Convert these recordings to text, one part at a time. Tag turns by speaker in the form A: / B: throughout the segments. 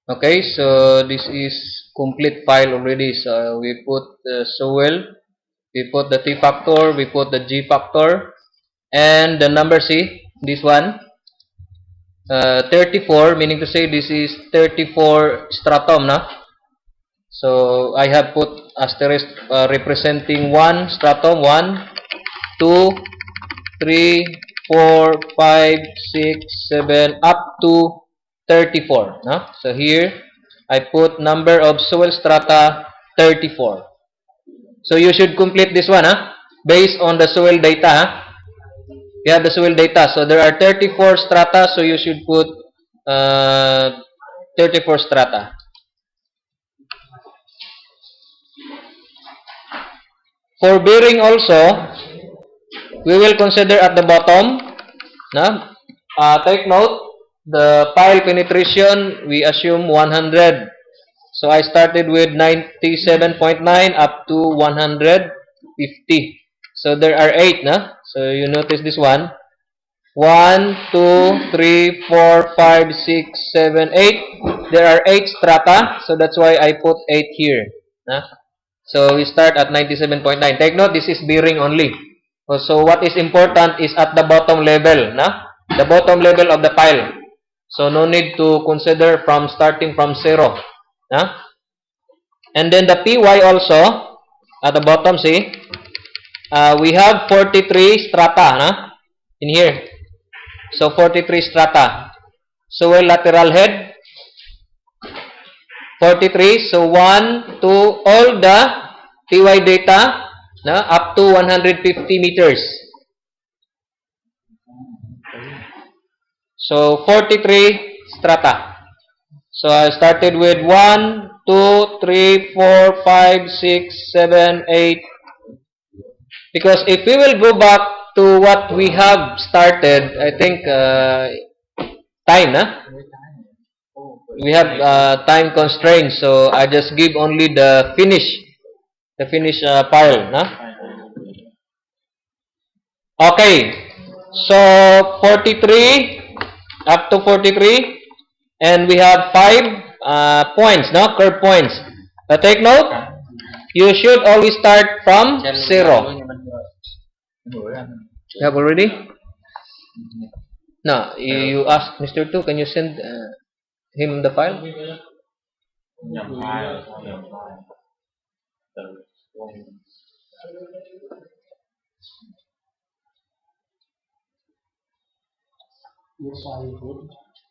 A: Okay, so this is complete file already. So we put the soil, we put the T factor, we put the G factor, and the number C, this one, 34, meaning to say this is 34 stratum, na? So I have put asterisk representing 1 stratum, 1, 2, 3, 4, 5, 6, 7, up to 34. No? So here, I put number of soil strata 34. So you should complete this one, based on the soil data. You have the soil data. So there are 34 strata, so you should put 34 strata. For bearing also, we will consider at the bottom. No? Take note, the pile penetration, we assume 100. So I started with 97.9 up to 150. So there are 8. No? So you notice this one. 1, 2, 3, 4, 5, 6, 7, 8. There are 8 strata. So that's why I put 8 here. No? So we start at 97.9. Take note, this is bearing only. So what is important is at the bottom level, na? The bottom level of the pile. So no need to consider from starting from 0, na? And then the PY also at the bottom, see, we have 43 strata, na? In here. So 43 strata. So lateral head 43. So 1, 2, all the PY data, na, up to 150 meters. So 43 strata. So I started with 1, 2, 3, 4, 5, 6, 7, 8. Because if we will go back to what we have started, I think time, na? We have time constraints, so I just give only the finish pile, na? Okay, so 43 up to 43, and we have 5 points, no, curve points. But take note, you should always start from 0. You have already? No, you ask Mr. 2, can you send him the file?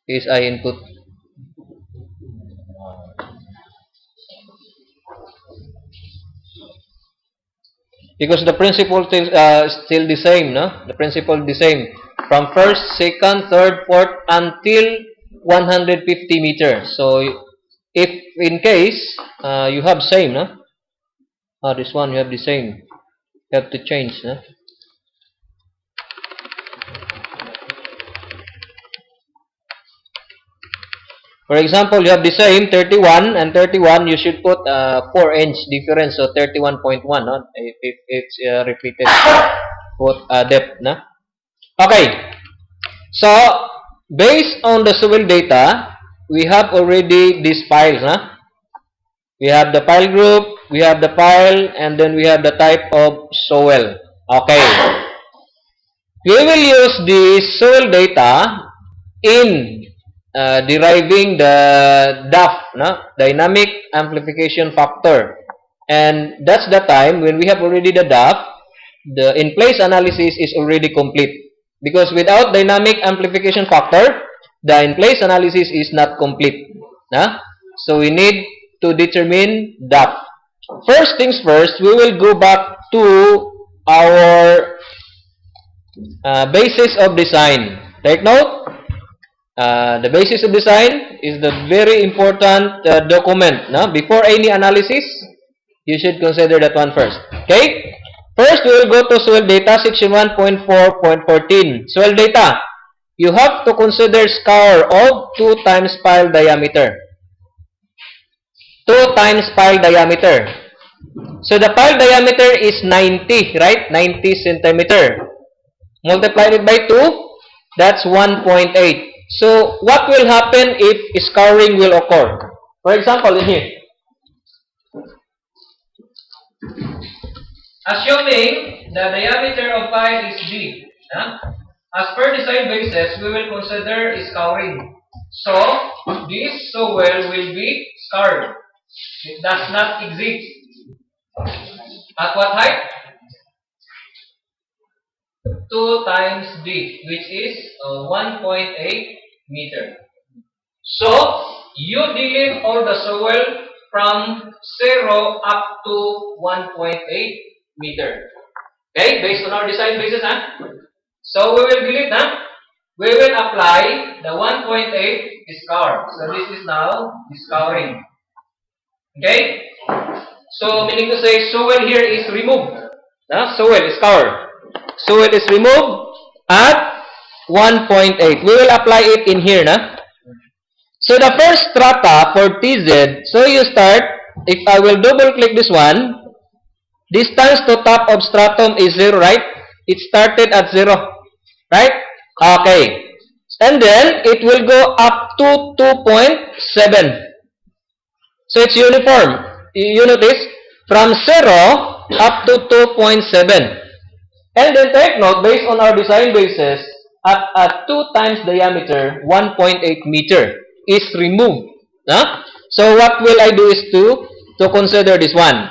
A: Is I input. Because the principle is still the same, no? The principle the same. From first, second, third, fourth, until 150 meters. So, if in case you have same, no? This one you have the same. You have to change, no? For example, you have the same 31 and 31. You should put 4-inch difference, so 31.1. No? If it's repeated, put depth, no? Okay. So based on the soil data, we have already these piles, huh? We have the pile group, we have the pile, and then we have the type of soil. Okay. We will use the soil data in deriving the DAF, no? Dynamic Amplification Factor. And that's the time when we have already the DAF, the in-place analysis is already complete. Because without dynamic amplification factor, the in-place analysis is not complete. No? So we need to determine DAF. First things first, we will go back to our basis of design. Take note. The basis of design is the very important document. No? Before any analysis, you should consider that one first. Okay? First, we will go to soil data, section 1.4.14. Soil data. You have to consider scour of 2 times pile diameter. 2 times pile diameter. So the pile diameter is 90, right? 90 centimeter. Multiplied it by 2, that's 1.8. So what will happen if scouring will occur? For example, in here. Assuming the diameter of pile is D, as per design basis, we will consider scouring. So, this soil will be scoured. It does not exist. At what height? 2 times D, which is 1.8 meter. So, you delete all the soil from 0 up to 1.8 meter. Okay, based on our design basis, So, we will delete, We will apply the 1.8 scour. So, this is now scouring. Okay? So, meaning to say, soil here is removed. Soil is scoured. Soil is removed at 1.8. We will apply it in here, So, the first strata for TZ, so you start, if I will double click this one, distance to top of stratum is 0, right? It started at 0, right? Okay. And then, it will go up to 2.7. So, it's uniform. You notice, from 0 up to 2.7. And then take note, based on our design basis, at 2 times diameter, 1.8 meter is removed. So, what will I do is to consider this one.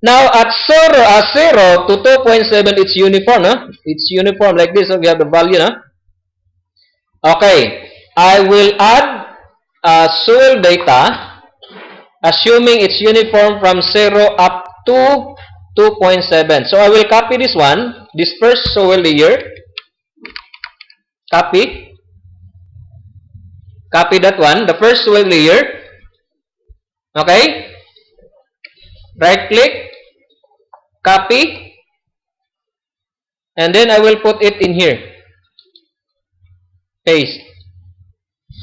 A: Now, at 0 to 2.7, it's uniform. It's uniform like this. So, we have the value. Okay. I will add soil data, assuming it's uniform from 0 up to 2.7. So, I will copy this one, this first soil layer. Copy. Copy that one, the first soil layer. Okay. Right click. Copy. And then I will put it in here. Paste.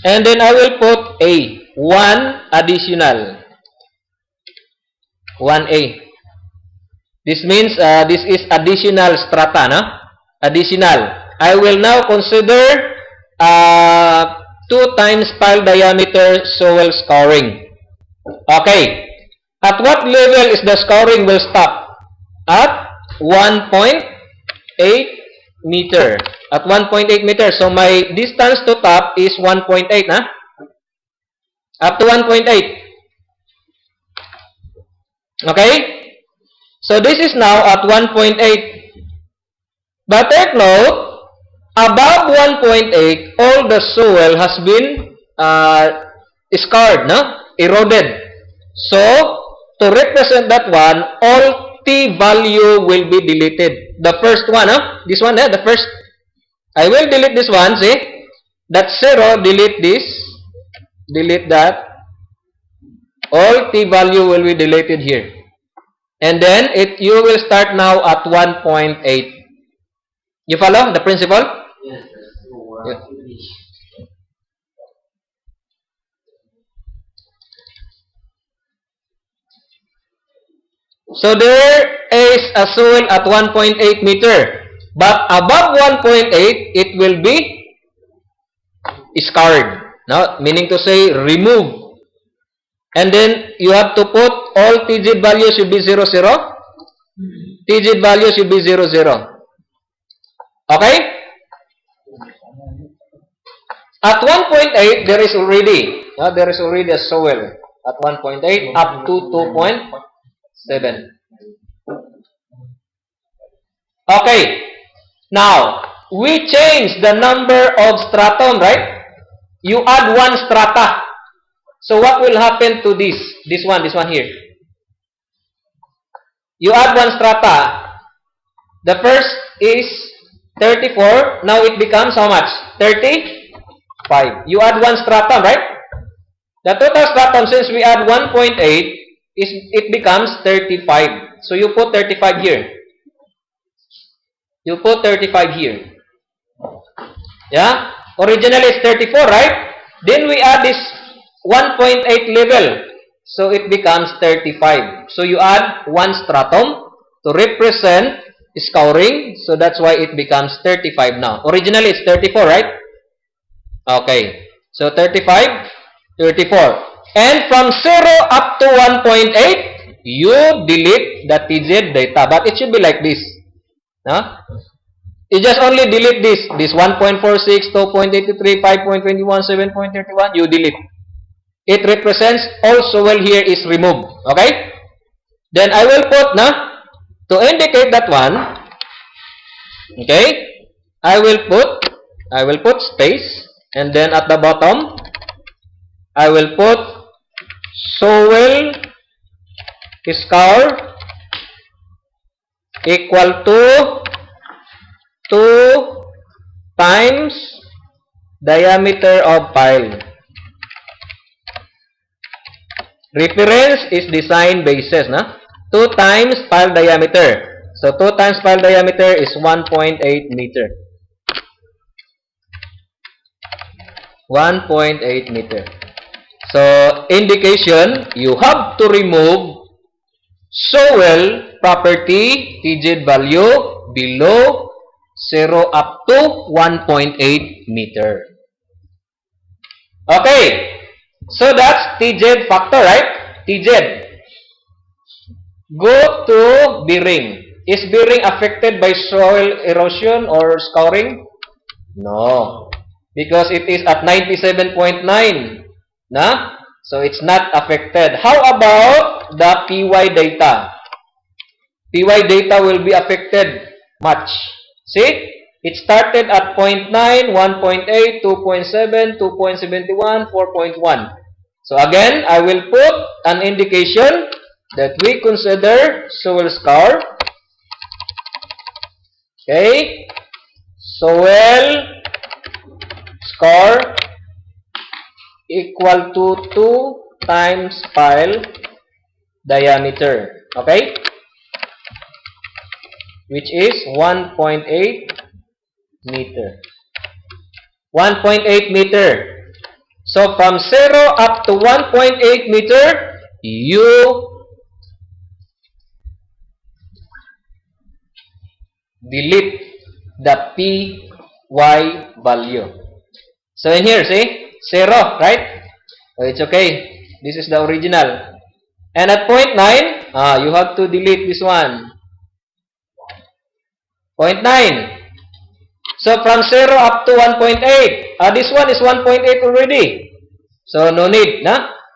A: And then I will put A. 1 additional. 1A. This means this is additional strata, Additional. I will now consider 2 times pile diameter soil scouring. Okay. At what level is the scouring will stop? At 1.8 meter. At 1.8 meter. So, my distance to top is 1.8, Up to 1.8. Okay? So, this is now at 1.8. But take note, above 1.8, all the soil has been scarred, eroded. So, to represent that one, all T value will be deleted. The first one, this one, the first. I will delete this one, see? That's 0, delete this, delete that. All T value will be deleted here. And then, you will start now at 1.8. You follow the principle?
B: Yes.
A: Yeah. So, there is a soil at 1.8 meter. But above 1.8, it will be scarred. Meaning to say, remove. And then, you have to put all TZ values should be 0, 0. TZ value should be 0, 0. Okay? At 1.8, there is already a soil. At 1.8 up to 2.7. Okay. Now, we change the number of stratum, right? You add 1 strata. So, what will happen to this? This one here. You add 1 strata. The first is 34. Now, it becomes how much? 35. You add 1 stratum, right? The total stratum, since we add 1.8, it becomes 35. So, you put 35 here. You put 35 here. Yeah? Originally, it's 34, right? Then, we add this 1.8 level. So, it becomes 35. So, you add 1 stratum to represent scouring. So, that's why it becomes 35 now. Originally, it's 34, right? Okay. So, 35, 34. And from 0 up to 1.8, you delete the TZ data. But it should be like this. Huh? You just only delete this 1.46, 2.83, 5.21, 7.31, you delete. It represents all Sewell here is removed. Okay? Then I will put, to indicate that one, okay, I will put space, and then at the bottom, I will put Sewell score equal to 2 times diameter of pile. Reference is design basis, 2 times pile diameter. So 2 times pile diameter is 1.8 meter. 1.8 meter. So indication, you have to remove Sewell property TZ value below 0 up to 1.8 meter. Okay. So that's TZ factor, right? TZ. Go to bearing. Is bearing affected by soil erosion or scouring? No. Because it is at 97.9. So it's not affected. How about the PY data? PY data will be affected much. See? It started at 0.9, 1.8, 2.7, 2.71, 4.1. So again, I will put an indication that we consider Sewell score. Okay? Sewell score equal to 2 times pile diameter. Okay? Which is 1.8 meter. 1.8 meter. So from 0 up to 1.8 meter, you delete the PY value. So in here, see? 0, right? So it's okay. This is the original. And at 0.9, you have to delete this one. 0.9. So from 0 up to 1.8. This one is 1.8 already. So no need.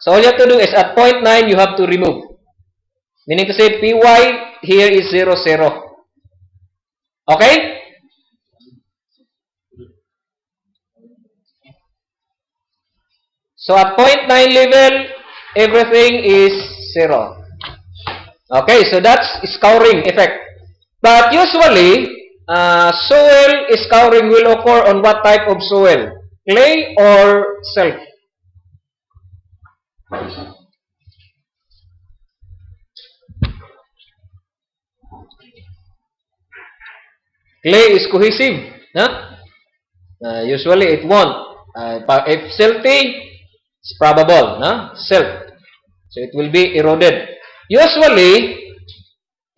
A: So all you have to do is at 0.9 you have to remove. Meaning to say PY here is 0, 0. Okay? So at 0.9 level, everything is 0. Okay, so that's scouring effect. But usually, soil scouring will occur on what type of soil? Clay or silt? Clay is cohesive. Usually it won't. If silty, it's probable. Silt. So it will be eroded. Usually,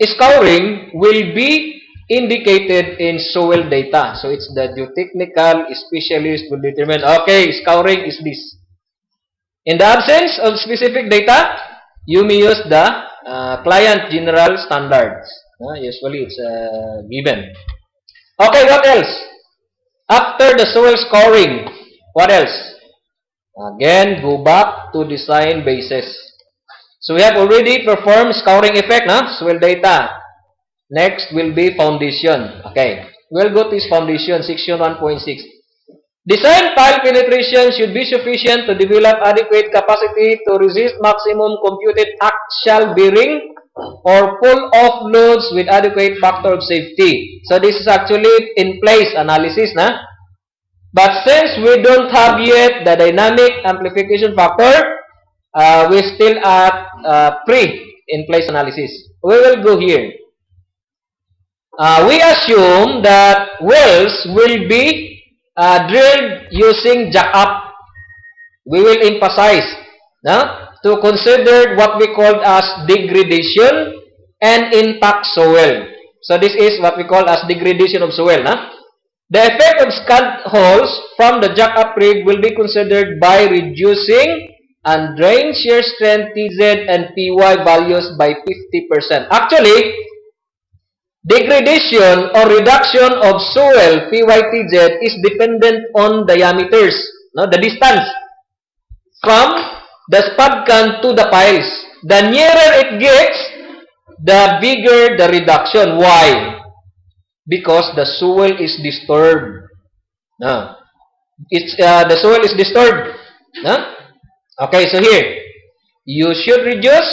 A: scouring will be indicated in soil data. So it's the geotechnical specialist will determine, okay, scouring is this. In the absence of specific data, you may use the client general standards. Usually it's given. Okay, what else? After the soil scoring, what else? Again, go back to design basis. So we have already performed scouring effect, soil data. Next will be foundation. Okay, we'll go to this foundation, section 1.6. Design pile penetration should be sufficient to develop adequate capacity to resist maximum computed axial bearing or pull-off loads with adequate factor of safety. So this is actually in place analysis, But since we don't have yet the dynamic amplification factor, we still at pre-in place analysis. We will go here. We assume that wells will be drilled using jack-up. We will emphasize to consider what we call as degradation and impact soil. So this is what we call as degradation of soil. The effect of scud holes from the jack-up rig will be considered by reducing and drain shear strength TZ and PY values by 50%. Actually, degradation or reduction of soil PYTZ is dependent on diameters, no, the distance from the spud can to the piles. The nearer it gets, the bigger the reduction. Why? Because the soil is disturbed. No. The soil is disturbed. No? Okay, so here, you should reduce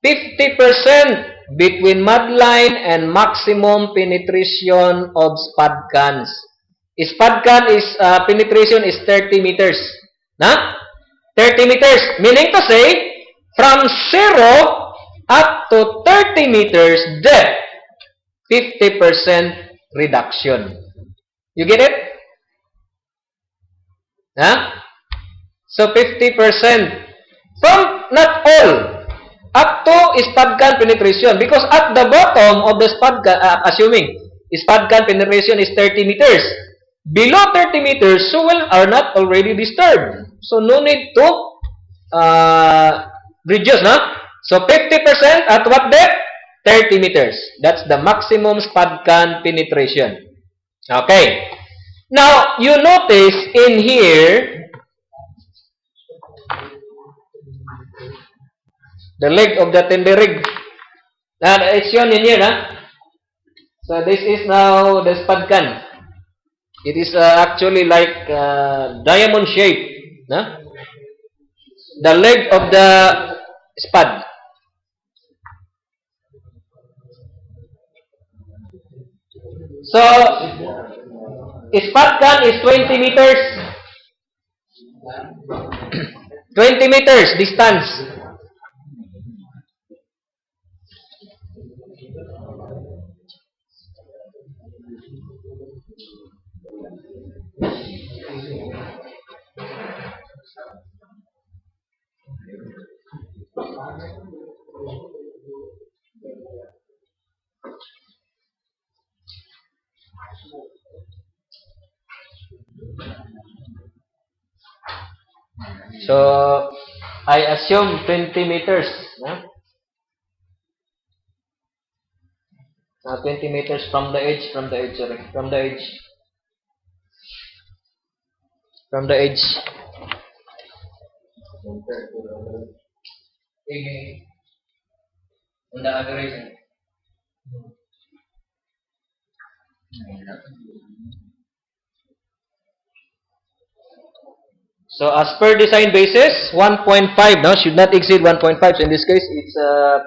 A: 50% between mudline and maximum penetration of spud cans. Spud can is penetration is 30 meters. Na? 30 meters. Meaning to say, from 0 up to 30 meters depth, 50% reduction. You get it? Huh? So 50% from not all up to spud can penetration, because at the bottom of the spud can, assuming spud can penetration is 30 meters, below 30 meters soil are not already disturbed, so no need to reduce, no? So 50% at what depth? 30 meters. That's the maximum spud can penetration. Okay. Now you notice in here the leg of the tenderig. Now, it's shown in here, huh? So, this is now the spud can. It is actually like diamond shape. Huh? The leg of the spud. So, spud can is 20 meters. 20 meters distance. So, I assume 20 meters. Huh? 20 meters from the edge, from the edge. On the aggregation. So as per design basis, 1.5 no should not exceed 1.5. So in this case, it's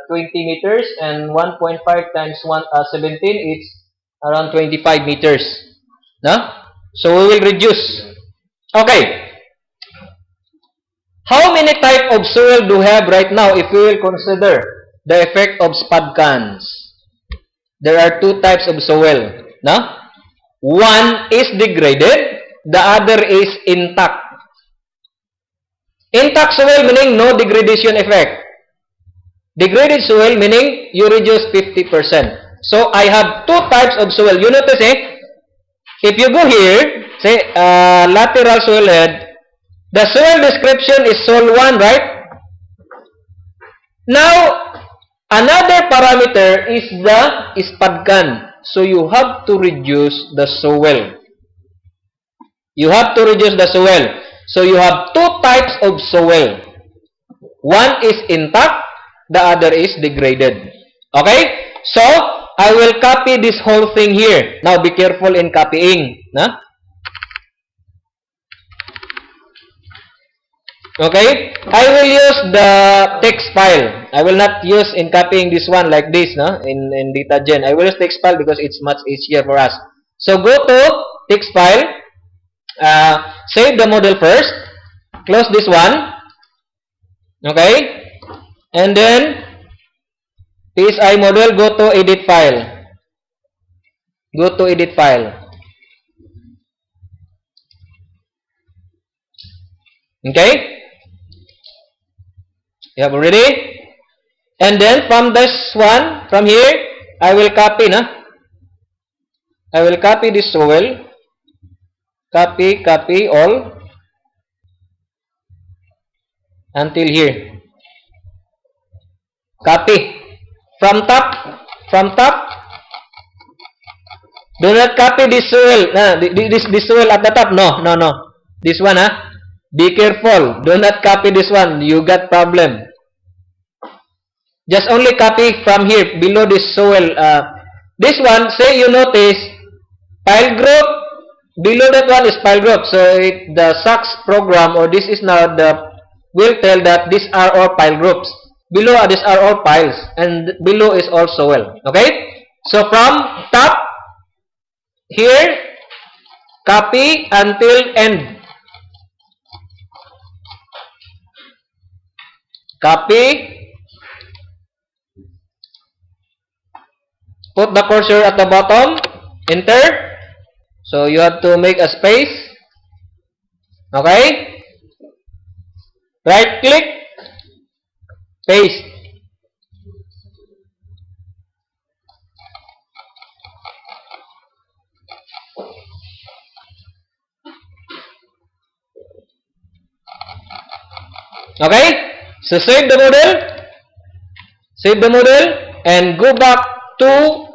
A: 20 meters, and 1.5 times 17, it's around 25 meters. No? So we will reduce. Okay. How many type of soil do we have right now if we will consider the effect of spud cans? There are two types of soil. No? One is degraded, the other is intact. Intact soil meaning no degradation effect. Degraded soil meaning you reduce 50%. So I have two types of soil. You notice, if you go here, say lateral soil head, the soil description is soil 1, right? Now, another parameter is the spud can. So you have to reduce the soil. You have to reduce the soil. So you have two types of soil. One is intact, the other is degraded. Okay? So, I will copy this whole thing here. Now, be careful in copying. Nah? Okay? I will use the text file. I will not use in copying this one like this, no? In DataGen. I will use text file because it's much easier for us. So, go to text file. Save the model first. Close this one. Okay? And then, PSI model, go to edit file. Go to edit file. Okay? You have already? And then, from this one, from here, I will copy, na? I will copy this soil. Copy all. until here. Copy. From top, do not copy this soil. This soil at the top. No. This one, be careful. Do not copy this one. You got problem. Just only copy from here, below this soil. This one, say you notice, pile group, below that one is pile group. So the SACS program, or this is now will tell that these are all pile groups. Below these are all piles, and below is all soil. Okay? So from top, here, copy until end. Copy. Put the cursor at the bottom. Enter. So you have to make a space. Okay? Right click. Paste. Okay? So save the model. Save the model and go back to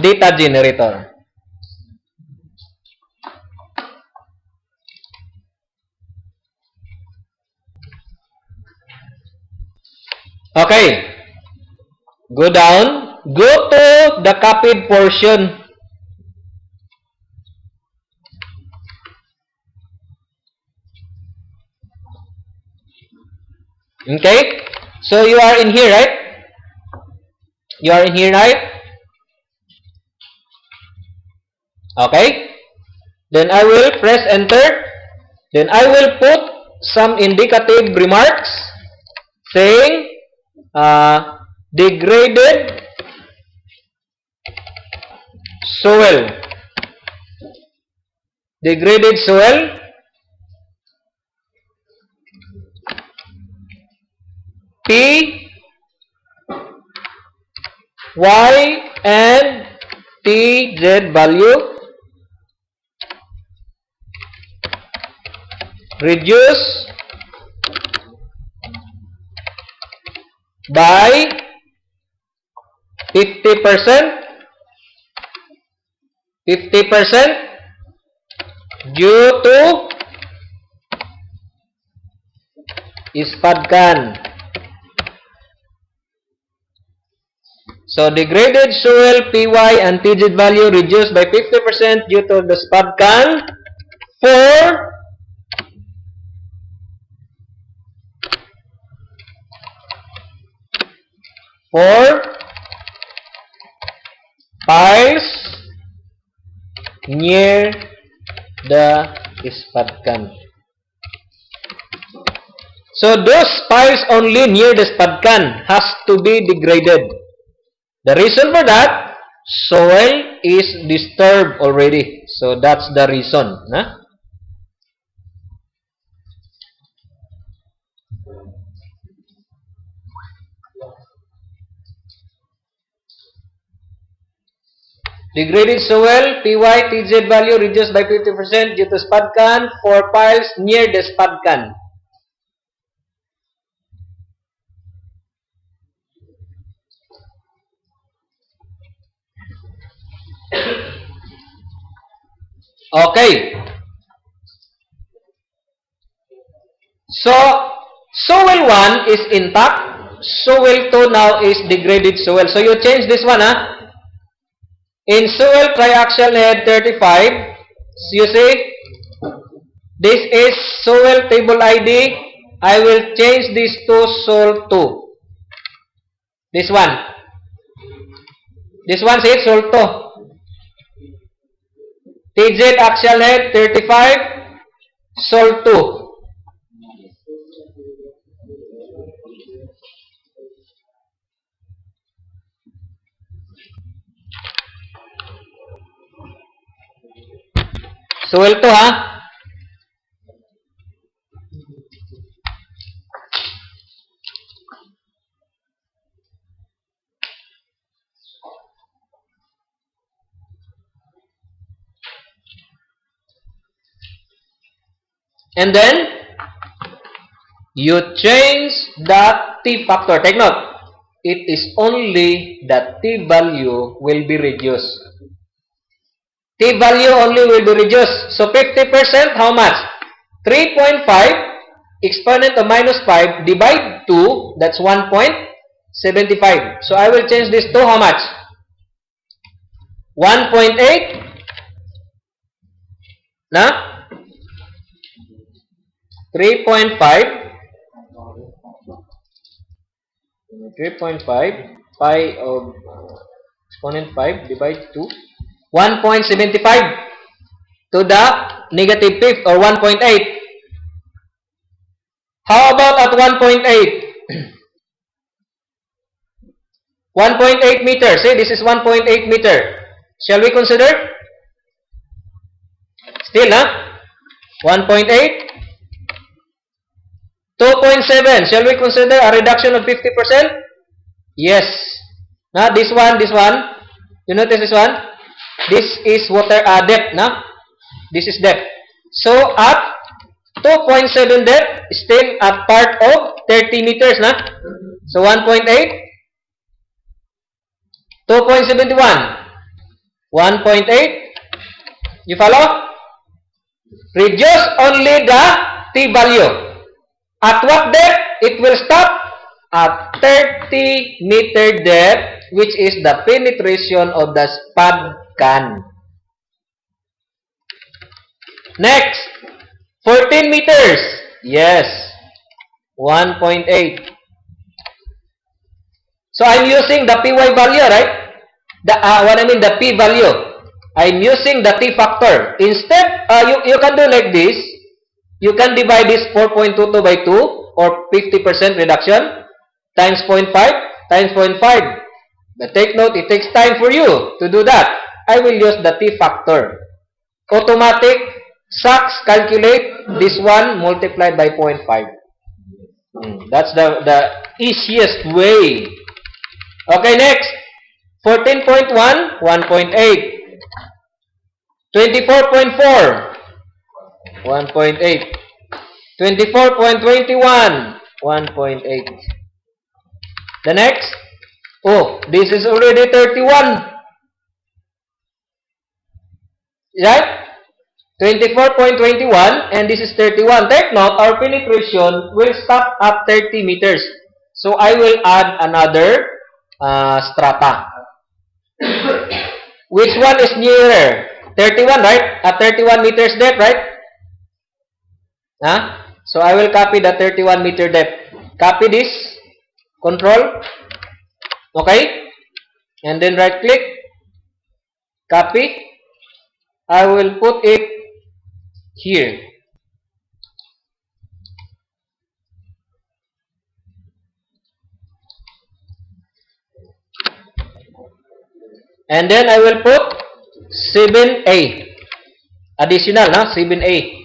A: data generator. Okay. Go down. Go to the copied portion. Okay. So you are in here, right? You are in here, right? Okay. Then I will press enter. Then I will put some indicative remarks saying degraded soil. Degraded soil. P, Y, and T, Z value. Reduce by 50%. 50% due to SPADCAN. So degraded soil PY and TZ value reduced by 50% due to the SPADCAN for piles near the SPADCAN. So those piles only near the SPADCAN has to be degraded. The reason for that, soil is disturbed already. So that's the reason. Huh? Degraded soil, PY, TZ value reduced by 50% due to SPADCAN for piles near the SPADCAN. Okay. So, soil 1 is intact. Soil 2 now is degraded soil. So, you change this one, In soil triaxial head 35, you see, this is soil table ID. I will change this to soil 2. This one. This one says soil 2. TZ axial head 35, soil 2. Soil 2, And then You change the T factor. Take note. It is only the T value will be reduced. T value only will be reduced. So 50%, how much? 3.5 exponent of minus 5 divide 2, that's 1.75. So I will change this to how much? 1.8 na 3.5 pi of exponent 5 divide 2 1.75 to the negative fifth or 1.8. How about at 1.8? 1.8 meters. See, this is 1.8 meter. Shall we consider? Still, huh? 1.8. 2.7. Shall we consider a reduction of 50%? Yes. Now, this one. You notice this one? This is water depth, na? This is depth. So, at 2.7 depth, still a part of 30 meters, na? So, 1.8. 2.71. 1.8. You follow? Reduce only the T value. At what depth? It will stop at 30 meter depth, which is the penetration of the spud can. Next, 14 meters. Yes, 1.8. So I'm using the PY value, right? The P value. I'm using the T factor. Instead, you can do like this. You can divide this 4.22 by 2 or 50% reduction times 0.5 times 0.5. But take note, it takes time for you to do that. I will use the T factor. Automatic SACS calculate this one multiplied by 0.5. That's the easiest way. Okay, next. 14.1, 1.8. 24.4, 1.8. 24.21, 1.8. The next. Oh, this is already 31. Right? 24.21 and this is 31. Take note, our penetration will stop at 30 meters. So I will add another strata. Which one is nearer? 31, right? At 31 meters depth, right? Huh? So I will copy the 31 meter depth. Copy this. Control. Okay? And then right click. Copy. I will put it here. And then I will put 7A. Additional, na? 7A.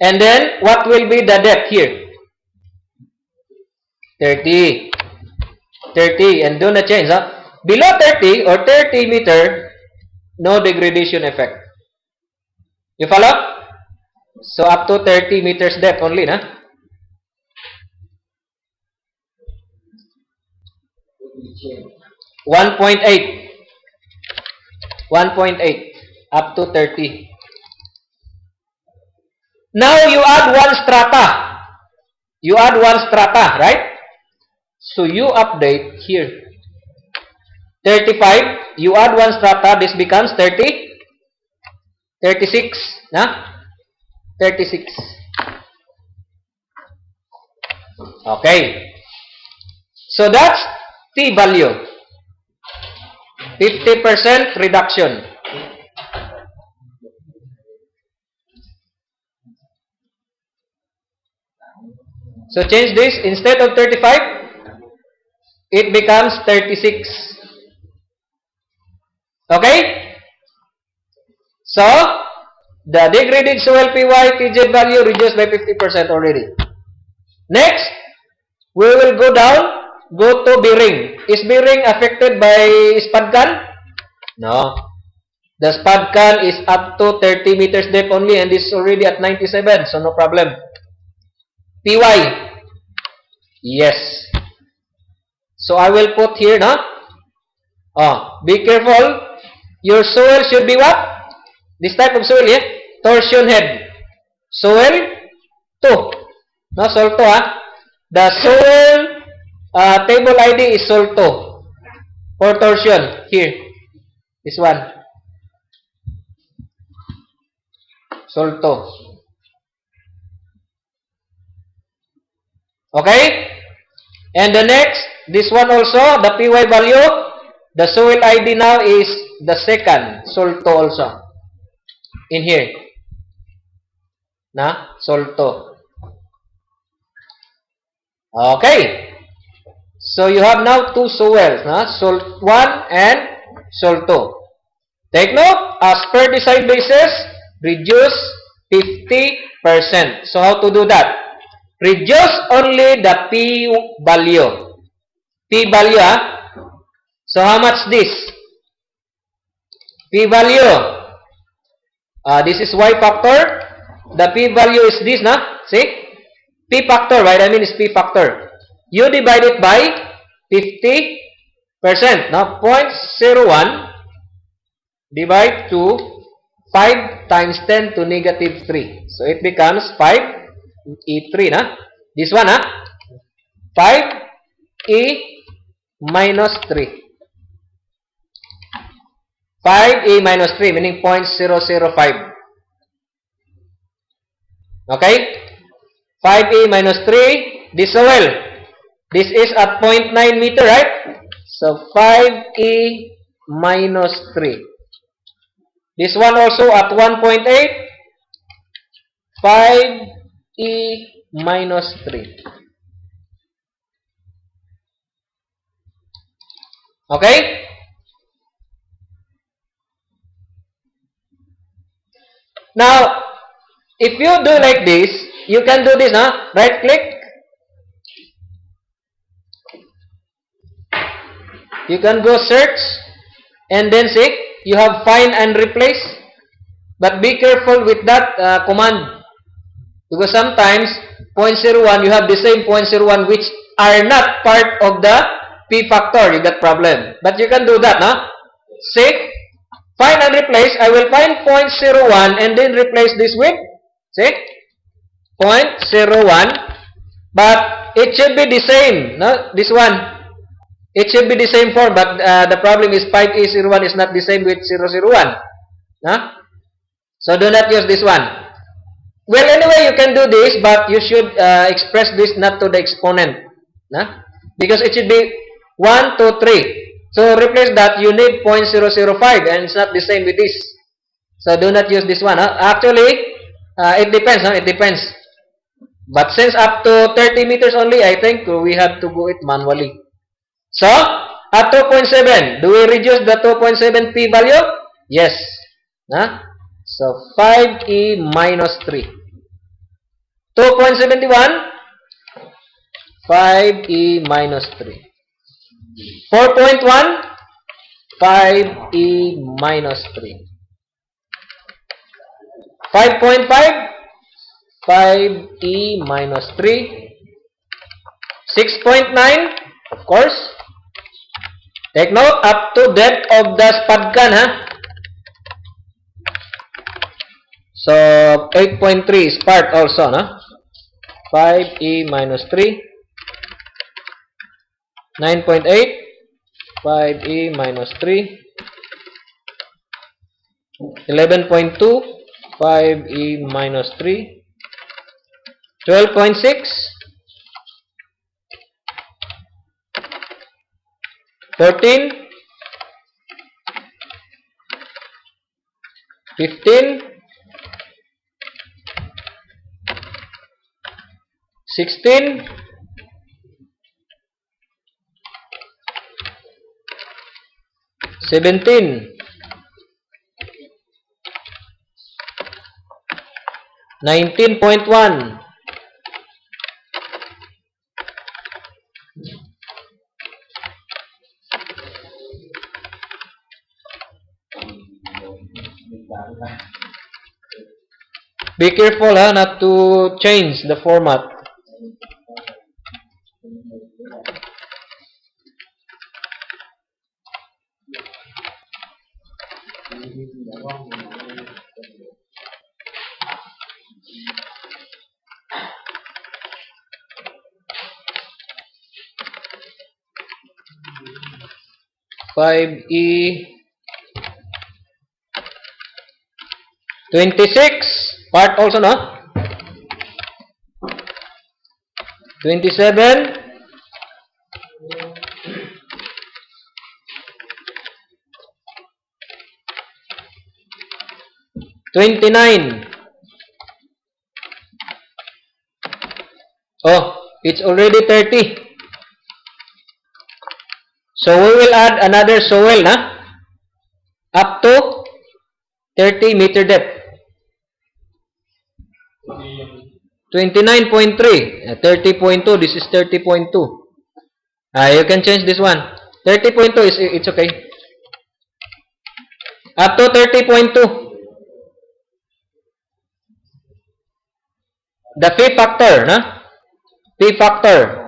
A: And then, what will be the depth here? 30. 30. And do not change, ha? Below 30 or 30 meter, no degradation effect. You follow? So, up to 30 meters depth only, na? $1.8. 1.8 up to 30. Now you add one strata. You add one strata, right? So you update here. 35. You add one strata. This becomes 30. 36. Na? 36. Okay. So that's T value. 50% reduction. So change this. Instead of 35, it becomes 36. Okay? So, the degraded soil PY TZ value reduced by 50% already. Next, we will go down. Go to bearing. Is bearing affected by spud can? No. The spud can is up to 30 meters depth only and is already at 97, so no problem. PY. Yes. So I will put here, no? Oh, be careful. Your soil should be what? This type of soil, yeah? Torsion head. Soil 2. No, soil 2, ha? The soil table ID is soil 2. For torsion. Here. This one. Soil 2. Okay? And the next, this one also, the PY value, the soil ID now is the second, soil 2 also. In here. Na? Soil 2. Okay. So you have now two soils, na? Soil 1 and soil 2. Take note, as per design basis, reduce 50%. So how to do that? Reduce only the P value. P value, ha? So how much this? P value. This is Y factor. The P value is this, na? See? P factor, right? I mean is P factor. You divide it by 50%. Now, 0.01 divide to 5 times 10 to negative 3. So, it becomes 5E3, na? This one, ha? 5E minus 3. 5E minus 3, meaning 0.005. Okay? 5E minus 3, this soil. This is at 0.9 meter, right? So, 5E minus 3. This one also at 1.8. 5E minus 3. Okay? Now, if you do like this, you can do this, huh? Right click. You can go search and then see, you have find and replace. But be careful with that command. Because sometimes 0.01, you have the same 0.01 which are not part of the P factor. You got problem. But you can do that, huh? See, find and replace. I will find 0.01 and then replace this with, see, 0.01. But it should be the same, no? This one. It should be the same form, but the problem is 5E01 is not the same with 001. Huh? So do not use this one. Well, anyway, you can do this, but you should express this not to the exponent. Huh? Because it should be 1, 2, 3. So replace that, you need 0.005 and it's not the same with this. So do not use this one. Huh? Actually, it depends. Huh? It depends. But since up to 30 meters only, I think we have to go it manually. So, at 2.7, do we reduce the 2.7 P value? Yes. Huh? So, 5E minus 3. 2.71, 5E minus 3. 4.1, 5E minus 3. 5.5, 5E minus 3. 6.9, of course. Take note, up to depth of the spud can, huh? So, 8.3 is part also, no? 5E minus 3. 9.8. 5E minus 3. 11.2. 5E minus 3. 12.6. 14, 15, 16, 17, 19.1, 'Be careful, not to change the format. 5E 26 part also, no? 27 29. Oh, it's already 30. So we will add another soil, na? Up to 30 meter depth. 29.3. 30.2. This is 30.2. You can change this one. 30.2 is it's okay. Up to 30.2. The P factor, na? P factor.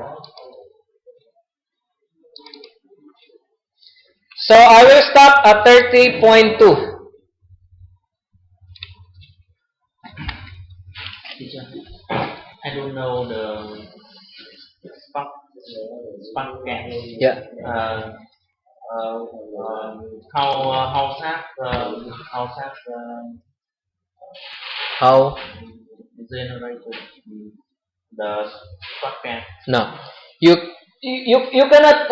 A: So I will stop at 30.2.
B: I don't know the spark gas.
A: Yeah.
B: How
A: How?
B: generated the spark gas.
A: No. You cannot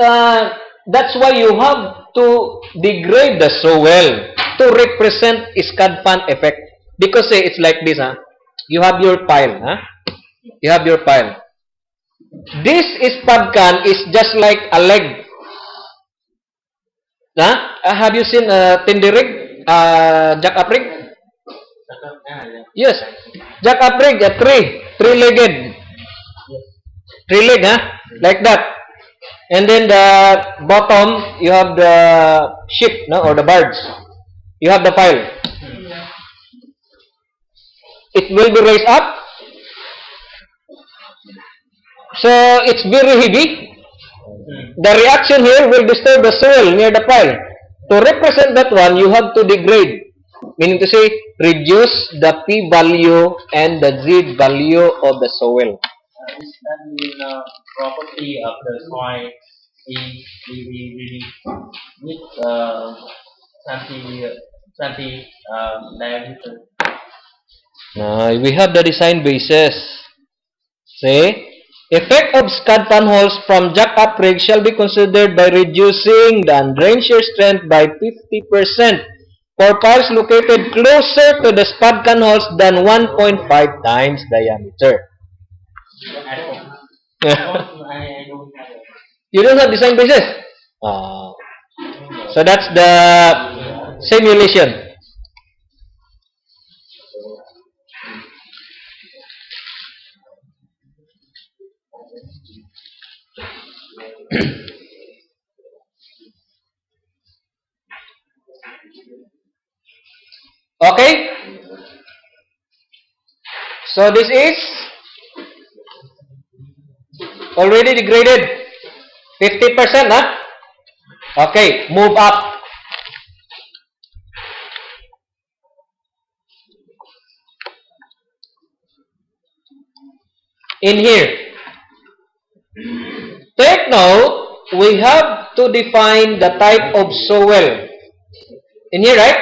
A: that's why you have to degrade the soil to represent SCAD fan effect. Because say it's like this, huh? You have your pile, huh? You have your pile. This SPAD can is just like a leg. Huh? Have you seen a Tindi rig? Jack up rig? Yes. Jack up rig, three-legged. Three-leg, huh? Like that. And then the bottom, you have the ship, no? Or the birds. You have the pile. It will be raised up. So it's very heavy. The reaction here will disturb the soil near the pile. To represent that one, you have to degrade. Meaning to say, reduce the P value and the Z value of the soil.
B: Is that mean property of the soil we with 20 diameter?
A: We have the design basis. See? Effect of SCAD fan holes from jack-up rig shall be considered by reducing the undrained shear strength by 50% for piles located closer to the SPAD can holes than 1.5 times diameter.
B: I don't have it.
A: You don't have design basis? So that's the simulation. Okay? So this is already degraded. 50%, huh? Okay, move up. In here. Take note, we have to define the type of soil. In here, right?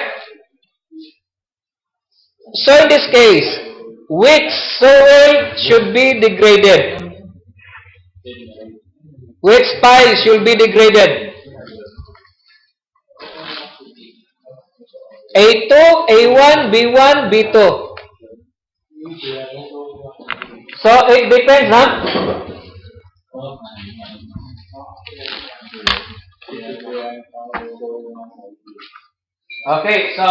A: So in this case, which soil should be degraded? Which pile should be degraded? A2, A1, B1, B2. So it depends, huh? Okay, so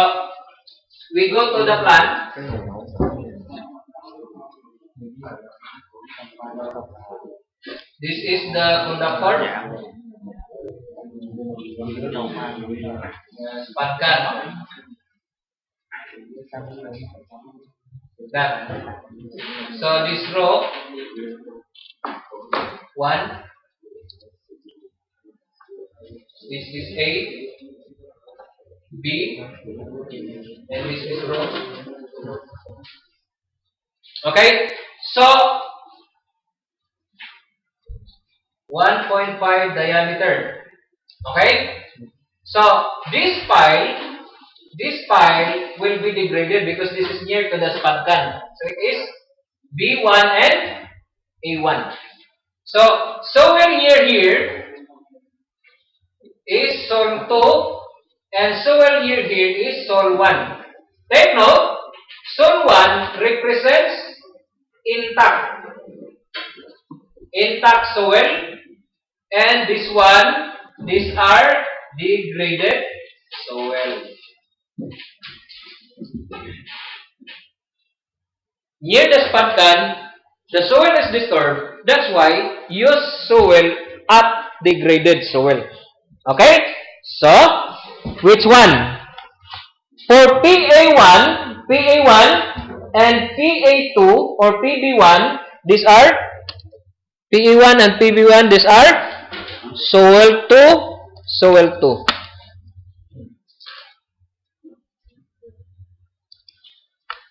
A: we go to the plan. This is the conductor. Patkan. That. So this row 1, This is A, B, and this is rho. Okay, so 1.5 diameter. Okay, so this pile will be degraded because this is near to the spud gun. So it is B1 and A1. So soil here is soil 2 and soil here is soil 1. Take note, soil 1 represents intact soil, and these are degraded soil. Near the spud gun, the soil is disturbed. That's why use soil at degraded soil. Okay? So, which one? For PA1 and PA2 or PB1, these are PA1 and PB1, these are soil 2, soil 2.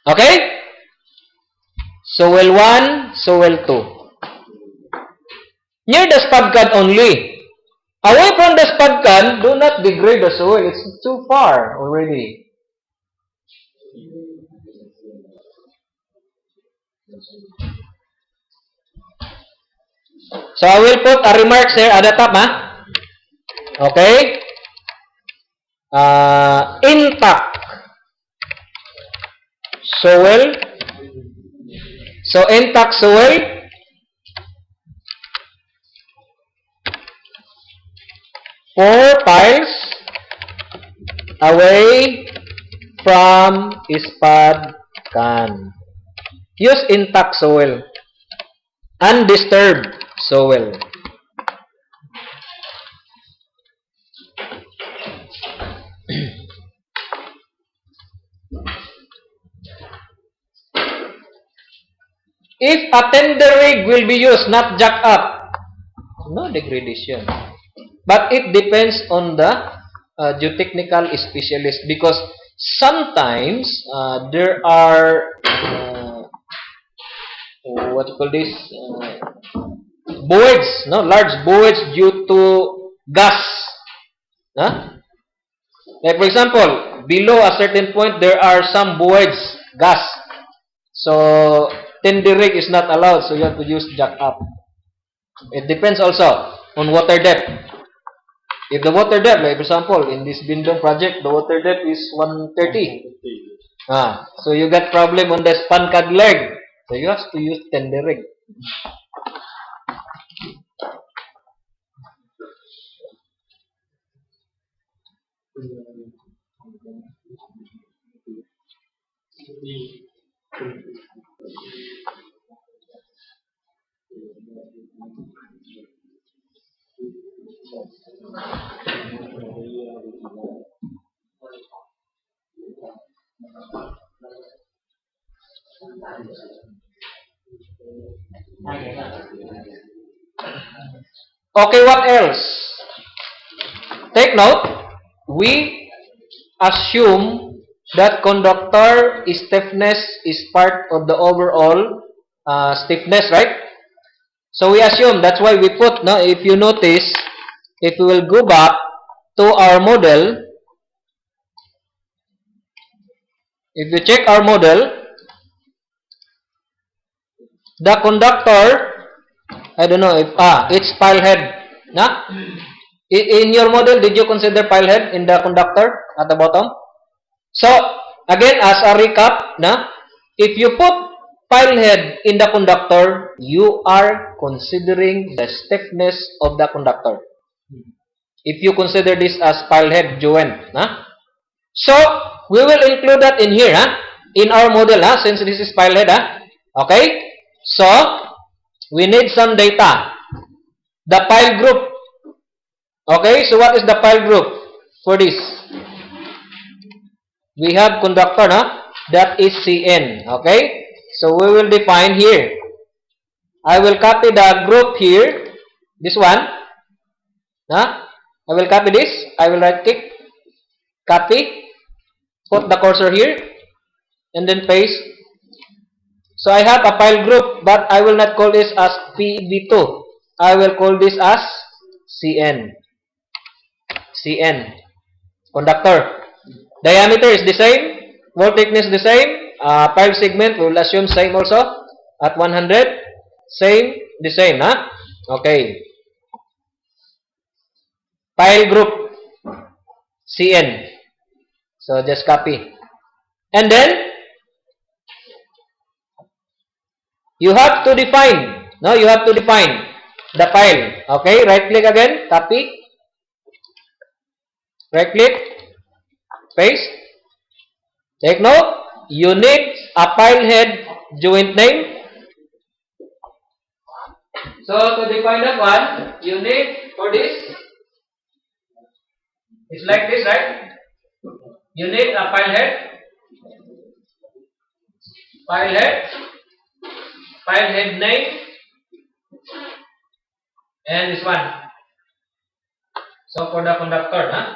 A: Okay? Soil 1, soil 2. Near the spud gun only. Away from the spud gun, do not degrade the soil. It's too far already. So I will put a remarks here at the top, Okay? Intact soil. So intact soil. Four piles away from spud gun. Use intact soil. Undisturbed soil. If a tender rig will be used, not jack up, no degradation. But it depends on the geotechnical specialist, because sometimes there are what you call this voids, large voids due to gas. Like for example, below a certain point there are some voids, gas. So tender rig is not allowed, so you have to use jack up. It depends also on water depth. If the water depth, like for example, in this Bindong project, the water depth is 130. So you got problem on the span cad leg. So you have to use tender rig. Okay, what else? Take note, we assume that conductor stiffness is part of the overall stiffness, right? So we assume, that's why we put, if you notice, if we will go back to our model, if you check our model, the conductor, I don't know if, it's pile head. In your model, did you consider pile head in the conductor at the bottom? So, again, as a recap, if you put pile head in the conductor, you are considering the stiffness of the conductor. If you consider this as pile head joint. So, we will include that in here, in our model, since this is pile head. Okay? So, we need some data. The pile group. Okay, so what is the pile group for this? We have conductor, that is Cn. Okay, so we will define here. I will copy the group here. This one. I will copy this. I will right click, copy, put the cursor here, and then paste. So I have a file group, but I will not call this as PB2. I will call this as CN. CN. Conductor. Diameter is the same. Wall thickness the same. File segment, we will assume same also. At 100. Same. The same, huh? Okay. File group. CN. So just copy. And then, you have to define. No, you have to define the file. Okay, right click again, copy. Right click, paste. Take note, you need a file head joint name. So to define that one, you need for this, it's like this, right? You need a file head. File head name, and this one. So for the conductor, huh?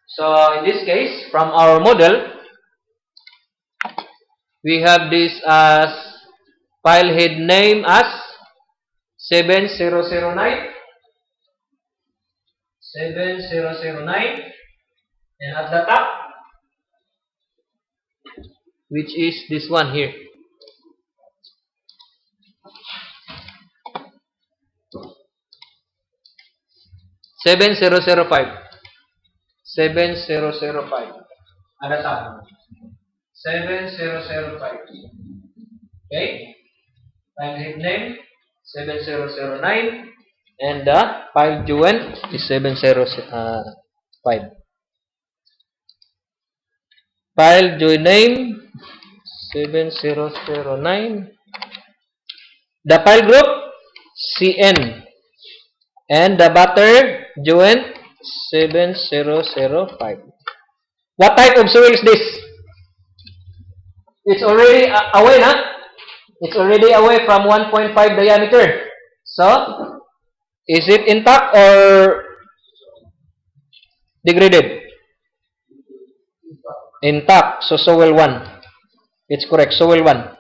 A: So in this case, from our model, we have this as file head name as 7009, and at the top, which is this one here. Seven zero zero five. At the top. 7005. Okay. File head name 7009, and the file joint is 705. File joint name 7009. The file group CN, and the butter joint 7005. What type of soil is this? It's already away, na? It's already away from 1.5 diameter. So, is it intact or degraded? Intact. So, soil 1. It's correct. Soil 1.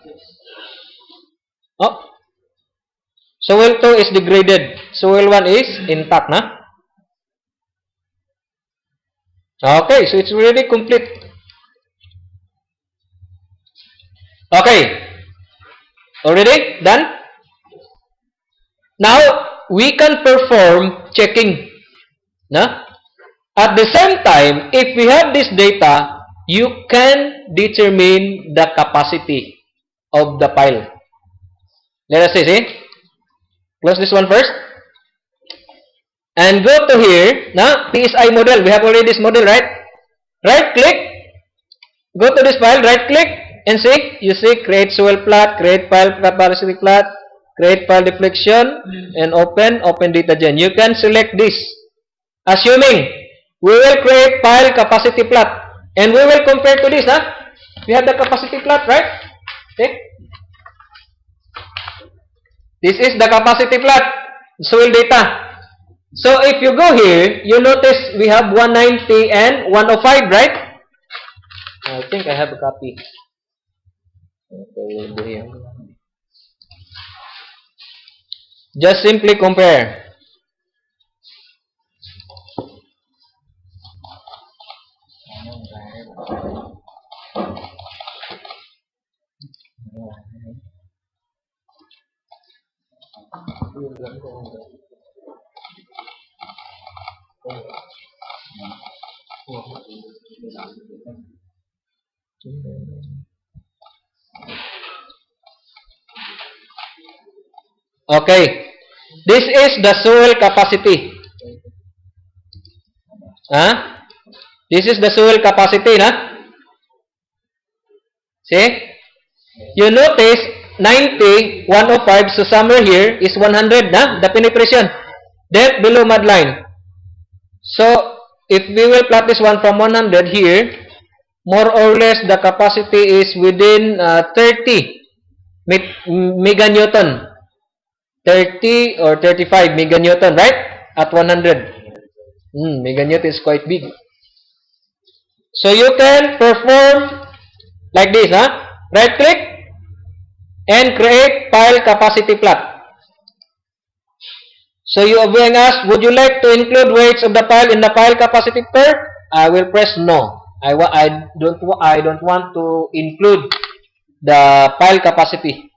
A: Oh. Soil 2 is degraded. Soil 1 is intact, na? Okay, so it's already complete. Okay. Already done? Now, we can perform checking. No? At the same time, if we have this data, you can determine the capacity of the pile. Let us see. Close this one first. And go to here. Now, PSI model. We have already this model, right? Right click. Go to this file. Right click. And see. You see create soil plot, create pile capacity plot, create pile deflection, and open data gen. You can select this. Assuming we will create pile capacity plot. And we will compare to this. We have the capacity plot, right? Okay. This is the capacity plot. Soil data. So if you go here, you notice we have 190 and 105, right? I think I have a copy. Okay, we'll do here. Just simply compare. Okay. This is the soil capacity. This is the soil capacity, na? See? You notice 90, 105, so somewhere here is 100, na? The penetration. Depth below mud line. So, if we will plot this one from 100 here, more or less the capacity is within 30 meganewton. 30 or 35 meganewton, right? At 100. Meganewt is quite big. So you can perform like this, right click and create pile capacity plot. So you are being asked, would you like to include weights of the pile in the pile capacity curve? I will press no. I don't want to include the pile capacity.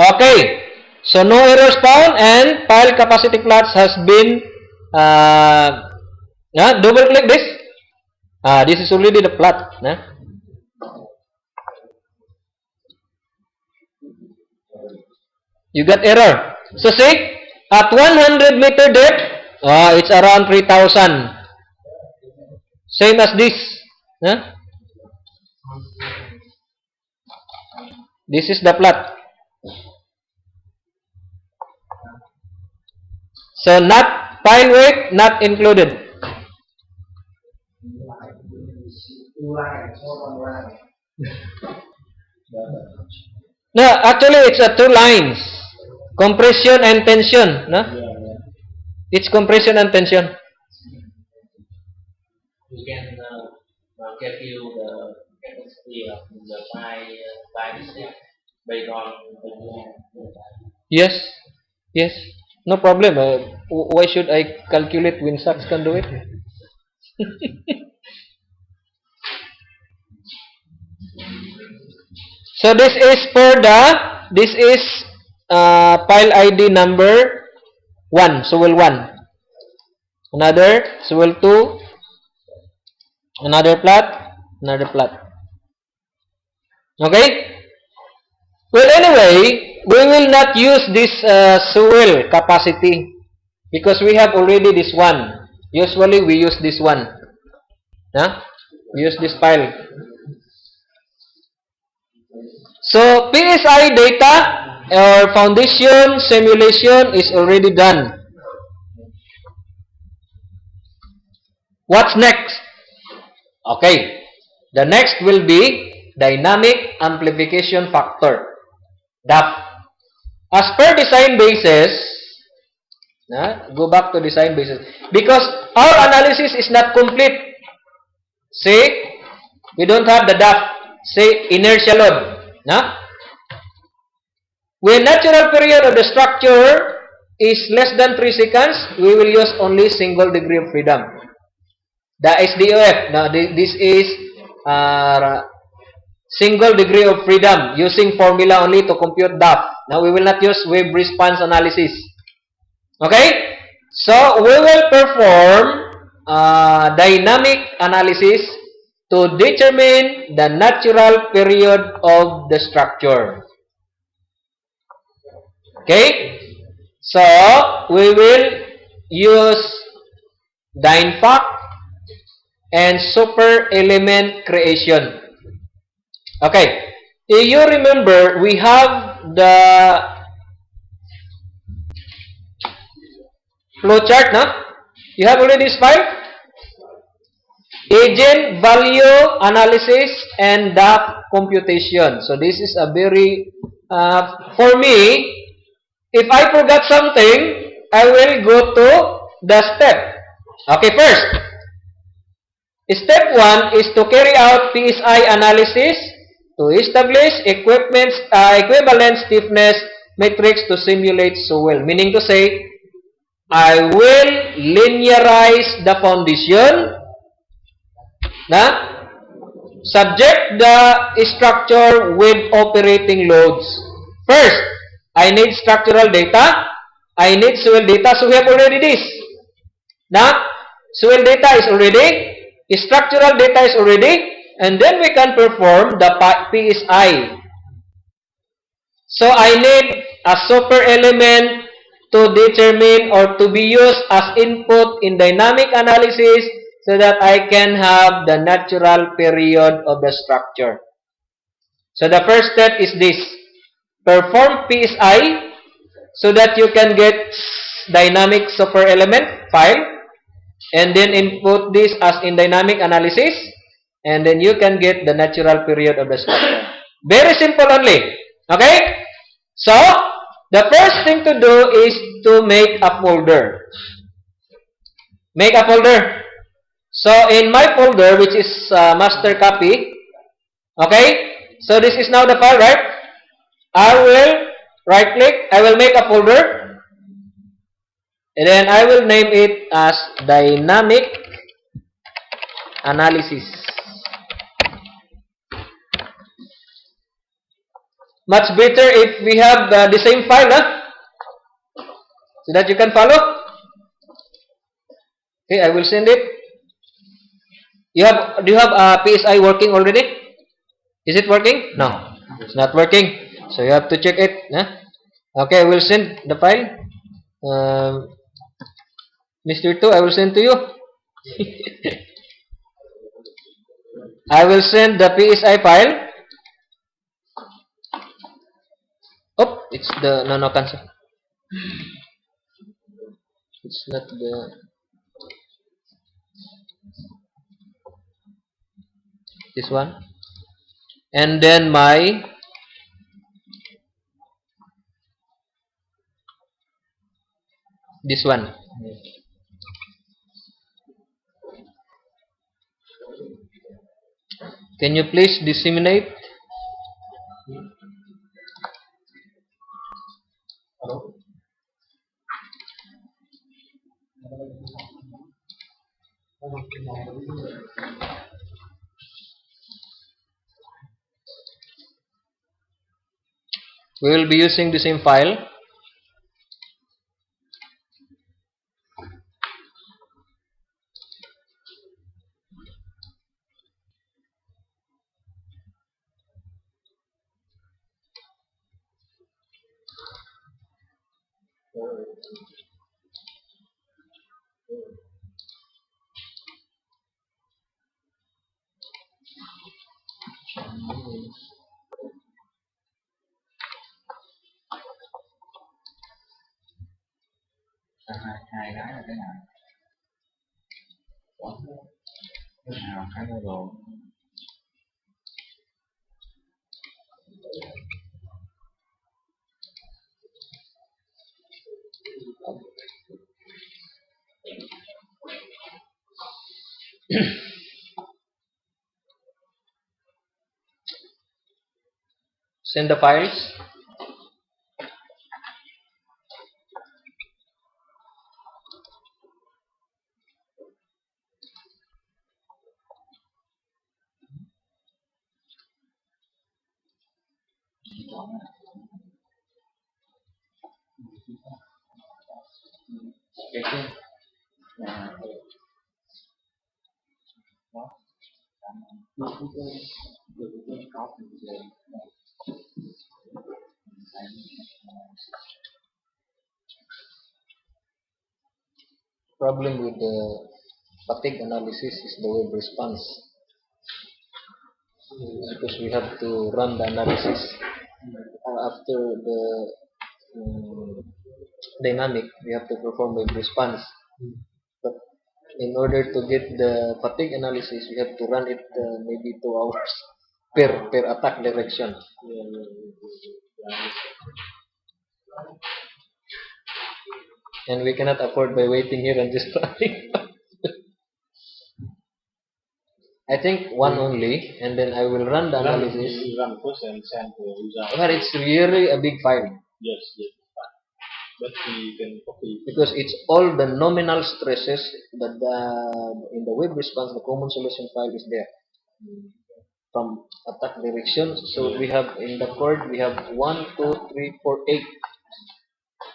A: Okay, so no errors found and pile capacity plots has been double click this. This is already the plot. You got error. So see, at 100-meter depth, it's around 3,000. Same as this. This is the plot. So not pile weight, not included. No, actually it's a 2 lines. Compression and tension. No? It's compression and tension.
B: You can calculate the capacity of the pile step based on the
A: Yes. Yes. No problem. Why should I calculate when Sachs can do it? So this is pile ID number 1, Sewell 1. Another, Sewell 2. Another plot. Another plot. Okay? Well, anyway, we will not use this Sewell capacity because we have already this one. Usually, we use this one. We use this pile. So, PSI data or foundation simulation is already done. What's next? Okay. The next will be dynamic amplification factor. DAF. As per design basis, go back to design basis. Because our analysis is not complete. See, we don't have the DAF. Say, inertia load. When natural period of the structure is less than 3 seconds, we will use only single degree of freedom. The SDOF. Now, this is single degree of freedom using formula only to compute DAF. Now, we will not use wave response analysis. Okay? So, we will perform dynamic analysis to determine the natural period of the structure. Okay? So, we will use DynFact and super element creation. Okay. If you remember, we have the flowchart, You have already this file? Agent value analysis and DAF computation. So this is a very, for me, if I forgot something, I will go to the step. Okay, first, step 1 is to carry out PSI analysis to establish equivalent stiffness matrix to simulate Sewell. Meaning to say, I will linearize the foundation, subject the structure with operating loads. First, I need structural data. I need Sewell data. So we have already this. Sewell data is already, structural data is already, and then we can perform the PSI. So I need a super element to determine or to be used as input in dynamic analysis so that I can have the natural period of the structure. So the first step is this. perform PSI so that you can get dynamic super element file, and then input this as in dynamic analysis, and then you can get the natural period of the structure. Very simple only. Okay? So, the first thing to do is to make a folder. Make a folder. So, in my folder, which is master copy, okay? So, this is now the file, right? I will right click, I will make a folder, and then I will name it as dynamic analysis. Much better if we have the same file, so that you can follow. Okay, I will send it. Do you have PSI working already? Is it working? No, it's not working. So you have to check it. Okay, I will send the file. Mr. 2, I will send to you. I will send the PSI file. Oh, it's the no cancel. It's not the this one. And then my this one. Can you please disseminate? We will be using the same file.
B: Hai cái là cái nào? Cái nào cái đồ.
A: Send the files.
B: Cái chứ. Là nó được cái có về
A: Problem with the fatigue analysis is the web response. Because we have to run the analysis after the dynamic, we have to perform web response. But in order to get the fatigue analysis, we have to run it maybe 2 hours per attack direction. And we cannot afford by waiting here and just running. I think one only, and then I will run the analysis.
B: Run first and send the result.
A: But it's really a big file.
B: Yes. But we can copy.
A: Because it's all the nominal stresses that in the web response, the common solution file is there. From attack direction. So we have in the chord, we have 1, 2, 3, 4, 8.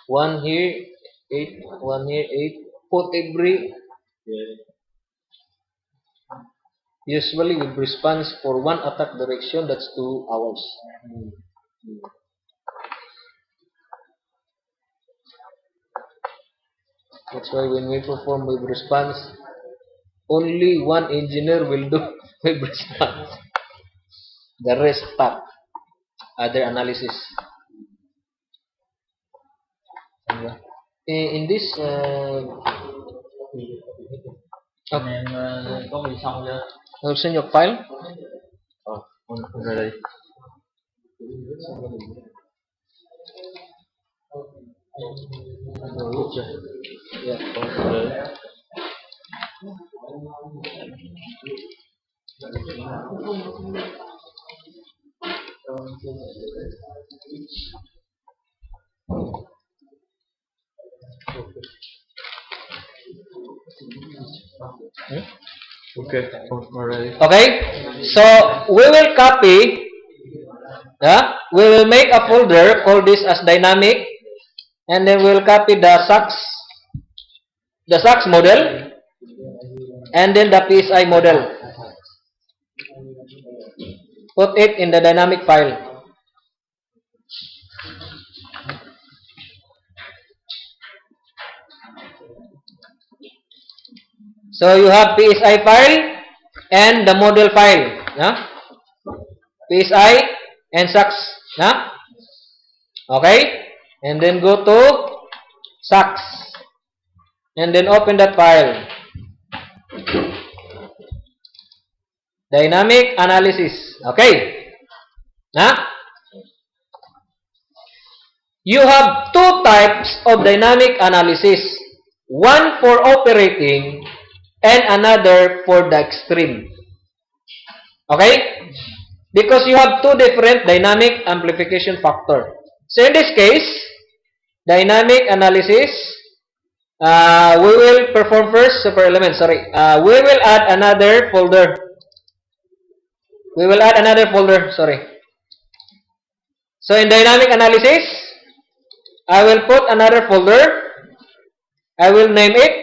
A: 1 here, 8, 1 here, 8. Put every. Usually with response for one attack direction, that's 2 hours. That's why when we perform web response, only one engineer will do web response. The rest stop other analysis. In this,
B: Anh em có bị xong chưa?
A: I'll send your file.
B: Rồi đây. Rồi chưa?
A: Yeah.
B: Rồi. Okay, already.
A: Okay, so we will copy. Yeah, we will make a folder, call this as dynamic, and then we'll copy the SACS model, and then the PSI model. Put it in the dynamic file. So you have PSI file and the model file. Yeah? PSI and SACS. Yeah? Okay? And then go to SACS. And then open that file. Dynamic analysis. Okay? Yeah? You have two types of dynamic analysis. One for operating and another for the extreme. Okay? Because you have two different dynamic amplification factor. So in this case, dynamic analysis, we will perform first super element. We will add another folder. So in dynamic analysis, I will put another folder. I will name it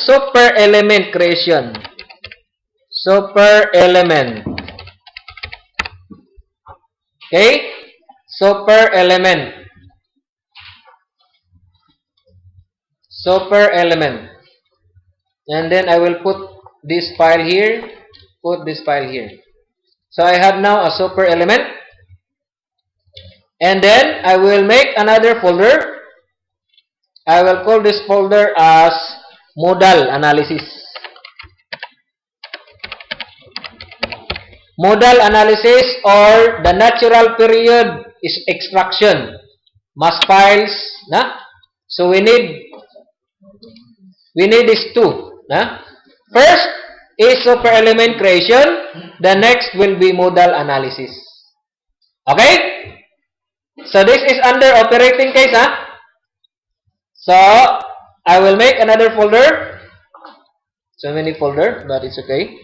A: super element creation. Super element. Okay? Super element. Super element. And then I will put this file here. Put this file here. So I have now a super element. And then I will make another folder. I will call this folder as modal analysis. Modal analysis or the natural period is extraction. Mass files. Na? So we need these two. Na? First is super element creation. The next will be modal analysis. Okay? So this is under operating case. So I will make another folder. So many folder, but it's okay.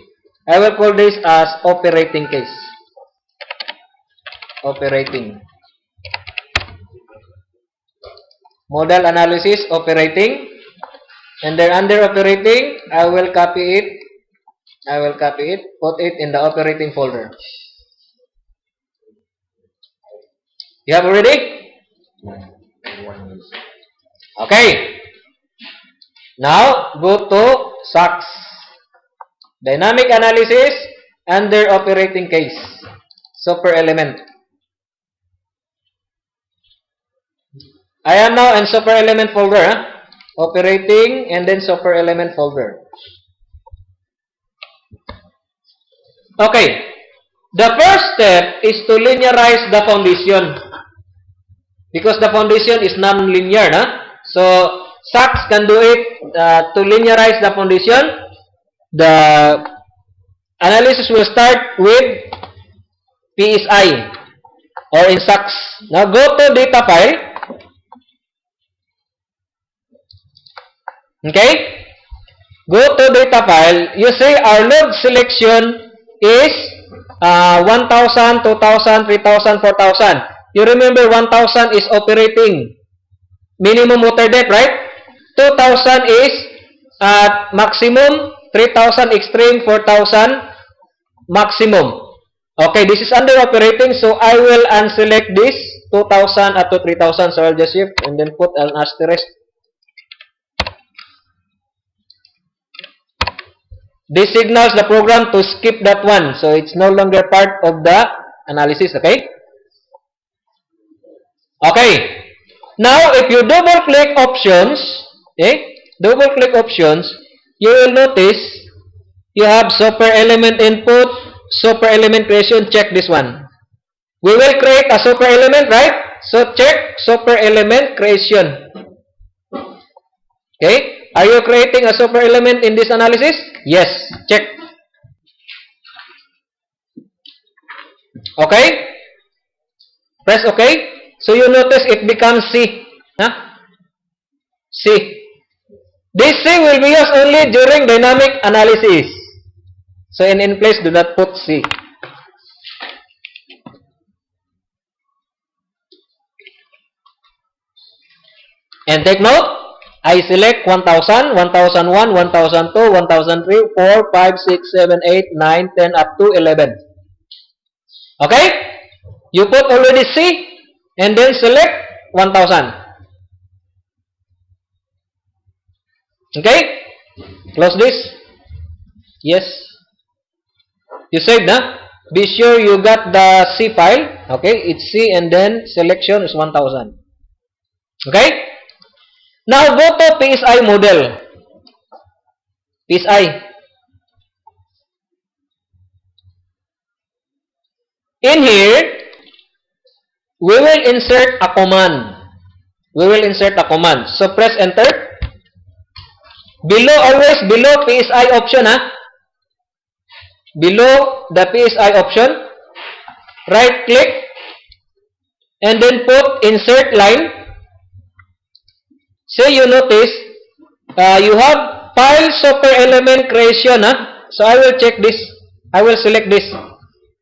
A: I will call this as operating case. Operating. Modal analysis, operating. And then under operating, I will copy it. Put it in the operating folder. You have already? Okay. Now, go to SACS. Dynamic analysis under operating case. Super element. I am now in super element folder. Operating and then super element folder. Okay. The first step is to linearize the foundation. Because the foundation is non-linear. So, SACS can do it to linearize the foundation. The analysis will start with PSI or in SACS. Now, go to data file. Okay? Go to data file. You see our load selection is 1,000, 2,000, 3,000, 4,000. You remember 1,000 is operating minimum water depth, right? 2,000 is maximum, 3,000 extreme, 4,000 maximum. Okay, this is under operating, so I will unselect this 2,000 up to 3,000. So I'll just shift and then put an asterisk. This signals the program to skip that one, so it's no longer part of the analysis. Okay. Okay. Now, if you double click options, okay, double click options, you will notice you have super element input, super element creation. Check this one. We will create a super element, right? So check super element creation. Okay? Are you creating a super element in this analysis? Yes. Check. Okay? Press OK. So you notice it becomes C. Huh? C. This C will be used only during dynamic analysis. So in place, do not put C. And take note, I select 1000, 1001, 1002, 1003, 4, 5, 6, 7, 8, 9, 10, up to 11. Okay? You put already C and then select 1000. Okay? Close this. Yes. You saved, na? Be sure you got the C file. Okay? It's C and then selection is 1000. Okay? Now go to PSI model. PSI. In here, we will insert a command. We will insert a command. So press enter. Below, always below PSI option, ha? Below the PSI option, right click and then put insert line. So you notice you have file super element creation, ha? So I will check this. I will select this.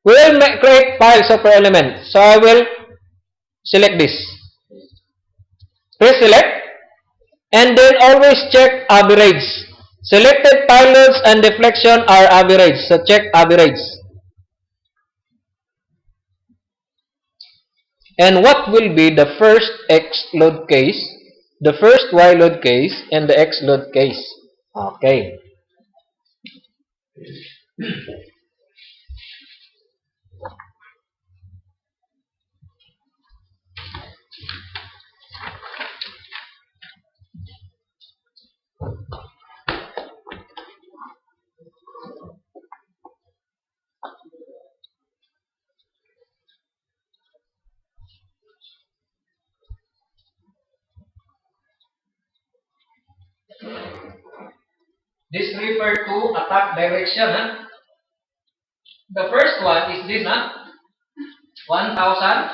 A: We will create file super element. So I will select this. Press select and then always check average. Selected file loads and deflection are average. So check average. And what will be the first X load case, the first Y load case, and the X load case? Okay. This refers to attack direction. Huh? The first one is this, huh? 1000.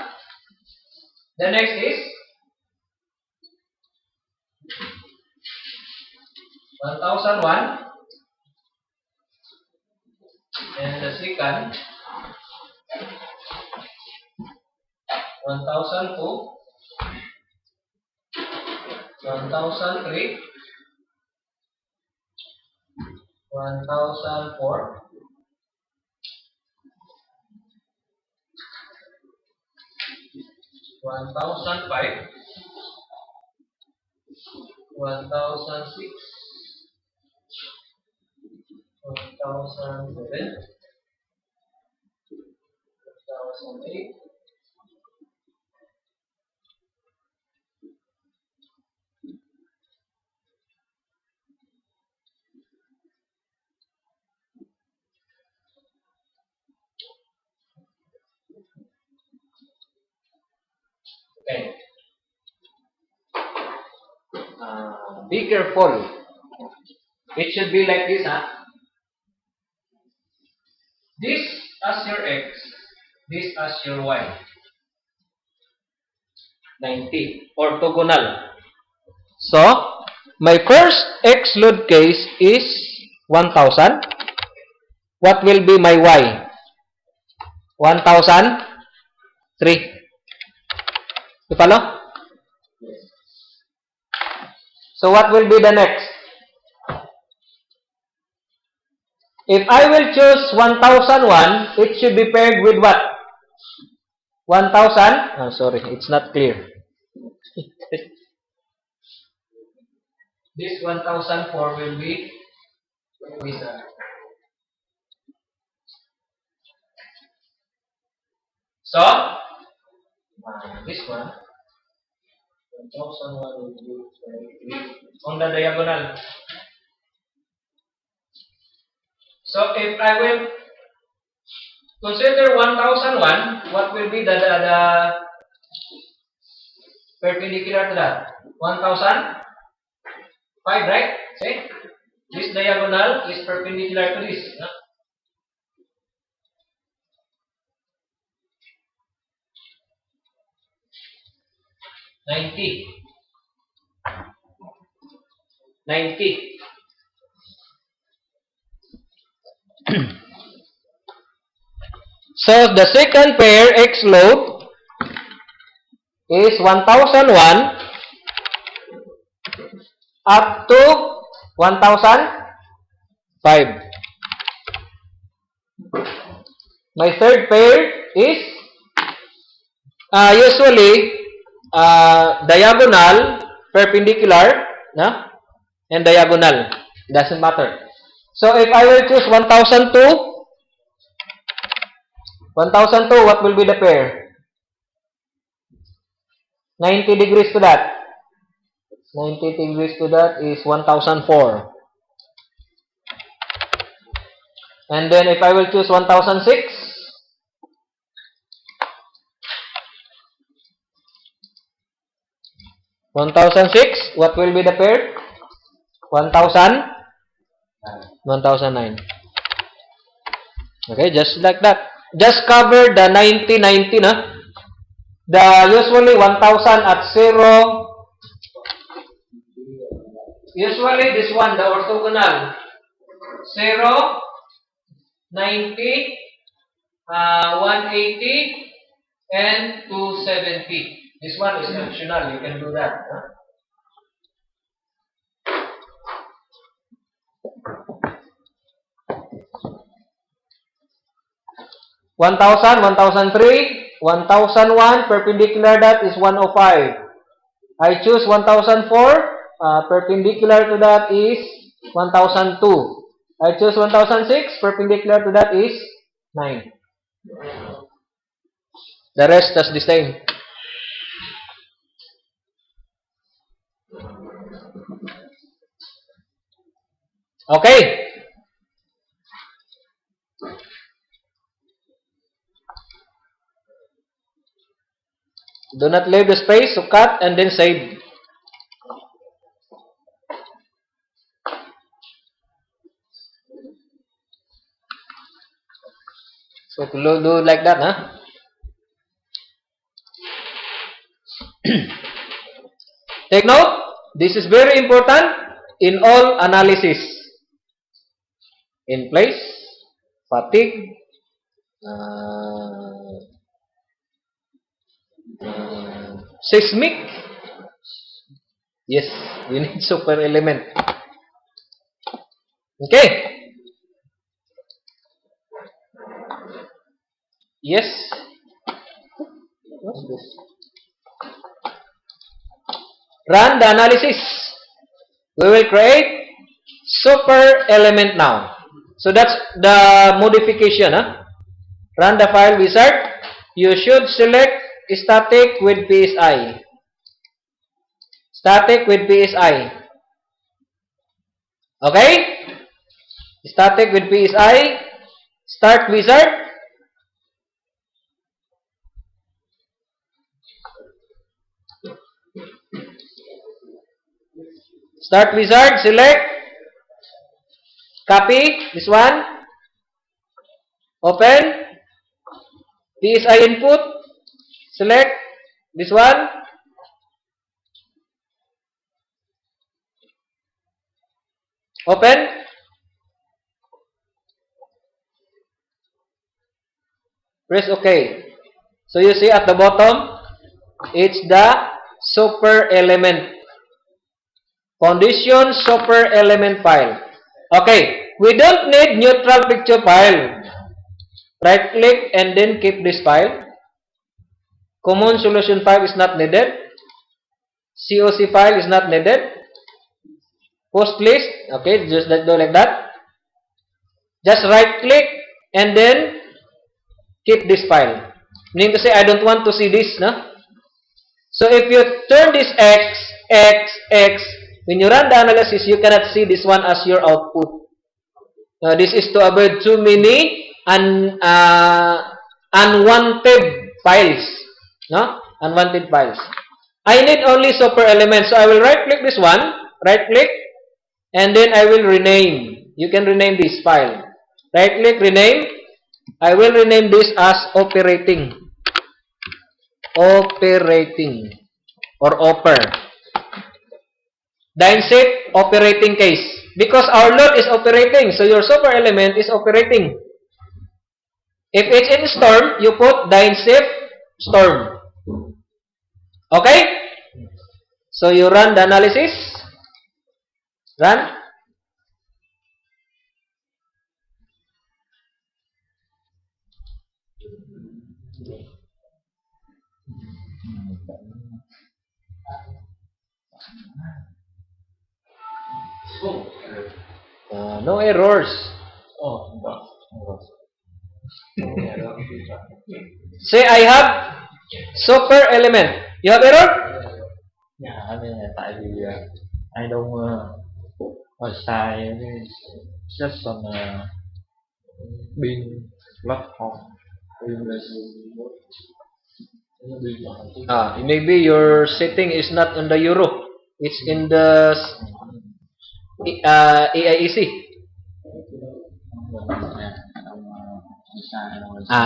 A: The next is 1001. And the second 1002, 1003, 1004, 1005, 1006, 1007, 1008, okay. Be careful. It should be like this, huh? This as your X, this as your Y. 90. Orthogonal. So, my first X load case is 1000. What will be my Y? 1003. You follow? So, what will be the next? If I will choose 1001, it should be paired with what? 1000? Oh, sorry, it's not clear. This 1004 will be this. So, this one
B: 1001 will be on the diagonal. So if I will consider 1001, what will be the perpendicular to that? 1005, right? See? This diagonal is perpendicular to this. No? $90.
A: So the second pair X load is 1001 up to 1005. My third pair is usually diagonal, perpendicular, no? And diagonal. Doesn't matter. So if I will choose 1002, what will be the pair? 90 degrees to that. 90 degrees to that is 1004. And then if I will choose 1006, what will be the pair? 1009. Okay, just like that. Just cover the 90, no? The usually 1000 at 0. Usually this one, the orthogonal. 0, 90, 180, and 270. This one is optional. You can do that. Huh? $1,000, 1003, 1001, perpendicular that is 105. I choose 1004, perpendicular to that is 1002. I choose 1006, perpendicular to that is 9. The rest is the same. Okay. Do not leave the space, so cut and then save. So to do like that, huh? Take note, this is very important in all analysis. In place, fatigue, seismic. Yes, we need super element. Okay. Yes. What's this? Run the analysis. We will create super element now. So that's the modification. Huh? Run the file wizard. You should select static with PSI. Static with PSI. Okay? Static with PSI. Start wizard. Start wizard, select, copy, this one, open, PSI input, select, this one, open, press OK. So you see at the bottom, it's the super element. Foundation super element file. Okay, we don't need neutral picture file. Right click and then keep this file. Common solution file is not needed. COC file is not needed. Post list. Okay, just do like that. Just right click and then keep this file. Meaning to say I don't want to see this, no? So if you turn this X, when you run the analysis, you cannot see this one as your output. This is to avoid too many unwanted files. No? Unwanted files. I need only super elements. So I will right click this one. Right click. And then I will rename. You can rename this file. Right click, rename. I will rename this as operating. Operating. Or oper. Dynset operating case. Because our load is operating. So your super element is operating. If it's in storm, you put Dynset storm. Okay? So you run the analysis. Run. No errors.
B: Oh, no.
A: Say I have super element. You have error?
B: Yeah, I mean, tại vì I don't assign just on bin platform.
A: Maybe your setting is not in the Euro. It's in the AIEC.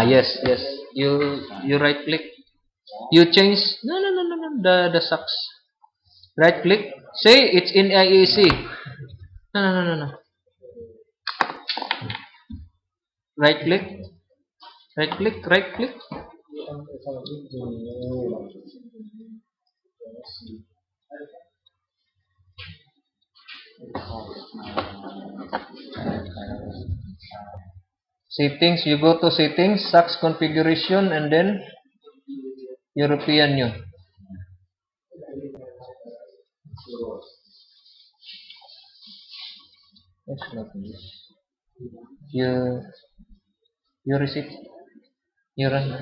A: Yes. You right click. You change. No. The sucks. Right click. Say it's in AIEC. No. Right click. Right click. Settings, you go to settings, SAX configuration, and then European new. That's not this. You receive. You run.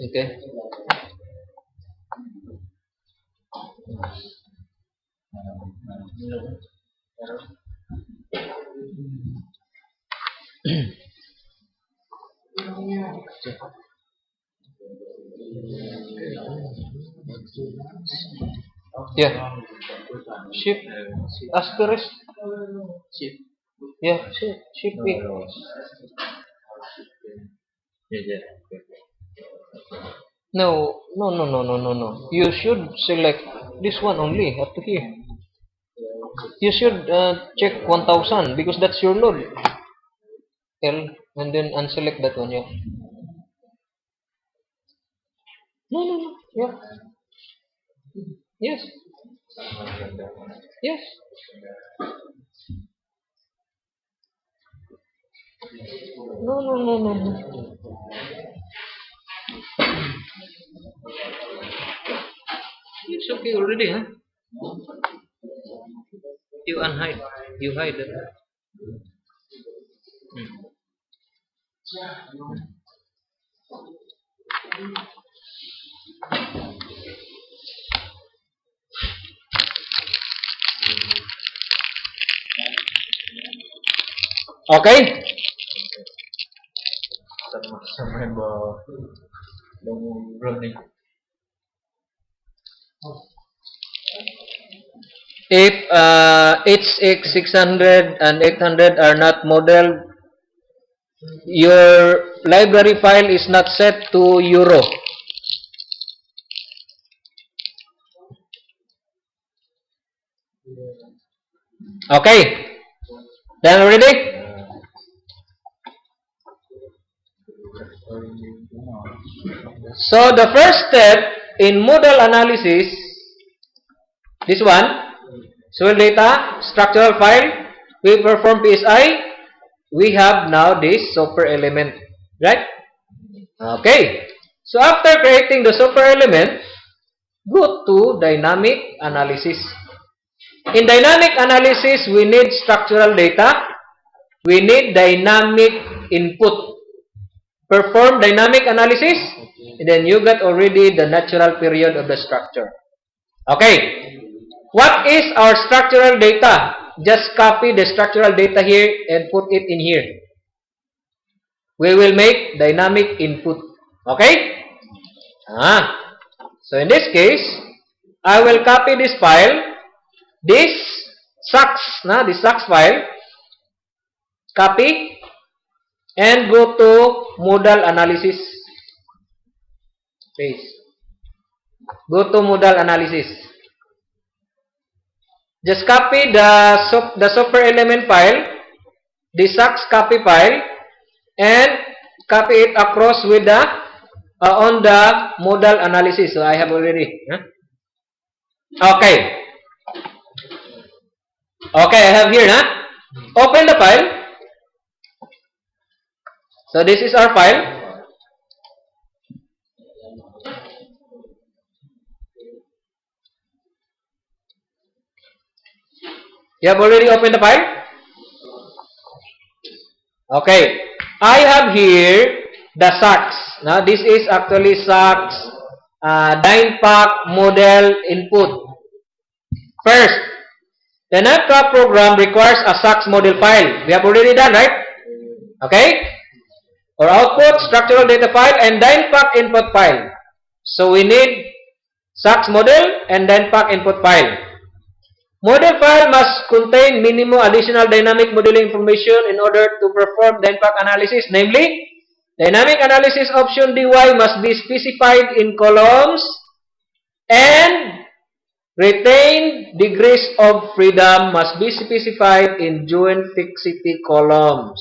A: Okay. Yeah. Shift. Asterisk. Shift. Yeah. Shift B. No. You should select this one only up to here. You should check 1000 because that's your load. L and then unselect that one. Yeah. No. Yeah. Yes. No. It's okay already, huh? You unhide. You hide it. Okay. If HX 600 and 800 are not modeled, your library file is not set to Euro. Okay. Then ready? So the first step in model analysis, this one, soil data, structural file, we perform PSI, we have now this super element, right? Okay. So after creating the super element, go to dynamic analysis. In dynamic analysis, we need structural data. We need dynamic input. Perform dynamic analysis, and then you got already the natural period of the structure. Okay. What is our structural data? Just copy the structural data here and put it in here. We will make dynamic input. Okay? So in this case, I will copy this file, this sucks file, copy, and go to modal analysis. Paste. Go to modal analysis. Just copy the super element file, the sucks copy file, and copy it across with the on the modal analysis. So I have already. Okay. Okay, I have here. Open the file. So this is our file. You have already opened the file? Okay. I have here the SACS. Now this is actually SACS Dynapack model input. First, the NetCraft program requires a SACS model file. We have already done, right? Okay? Or output, structural data file, and Dynapack input file. So we need SACS model and Dynapack input file. Model file must contain minimum additional dynamic modeling information in order to perform Dynapack analysis. Namely, dynamic analysis option DY must be specified in columns and retained degrees of freedom must be specified in joint fixity columns.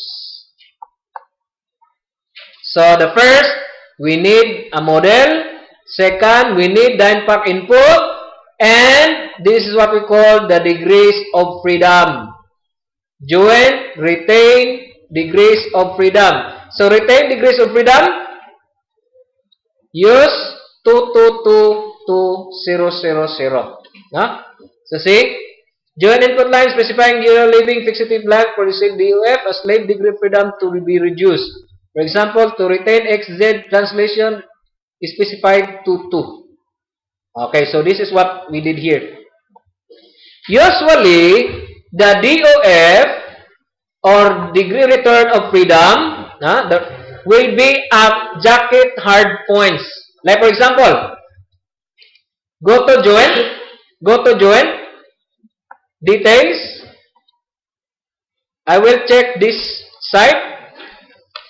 A: So the first, we need a model. Second, we need Dynapack input. And this is what we call the degrees of freedom. Joint, retain, degrees of freedom. So retain degrees of freedom, use 2222000. So see, joint input line specifying your living fixative blank for received DOF as slave degree of freedom to be reduced. For example, to retain XZ translation is specified to 2. Okay, so this is what we did here. Usually, the DOF or degree return of freedom will be at jacket hard points. Like for example, go to join, details. I will check this side,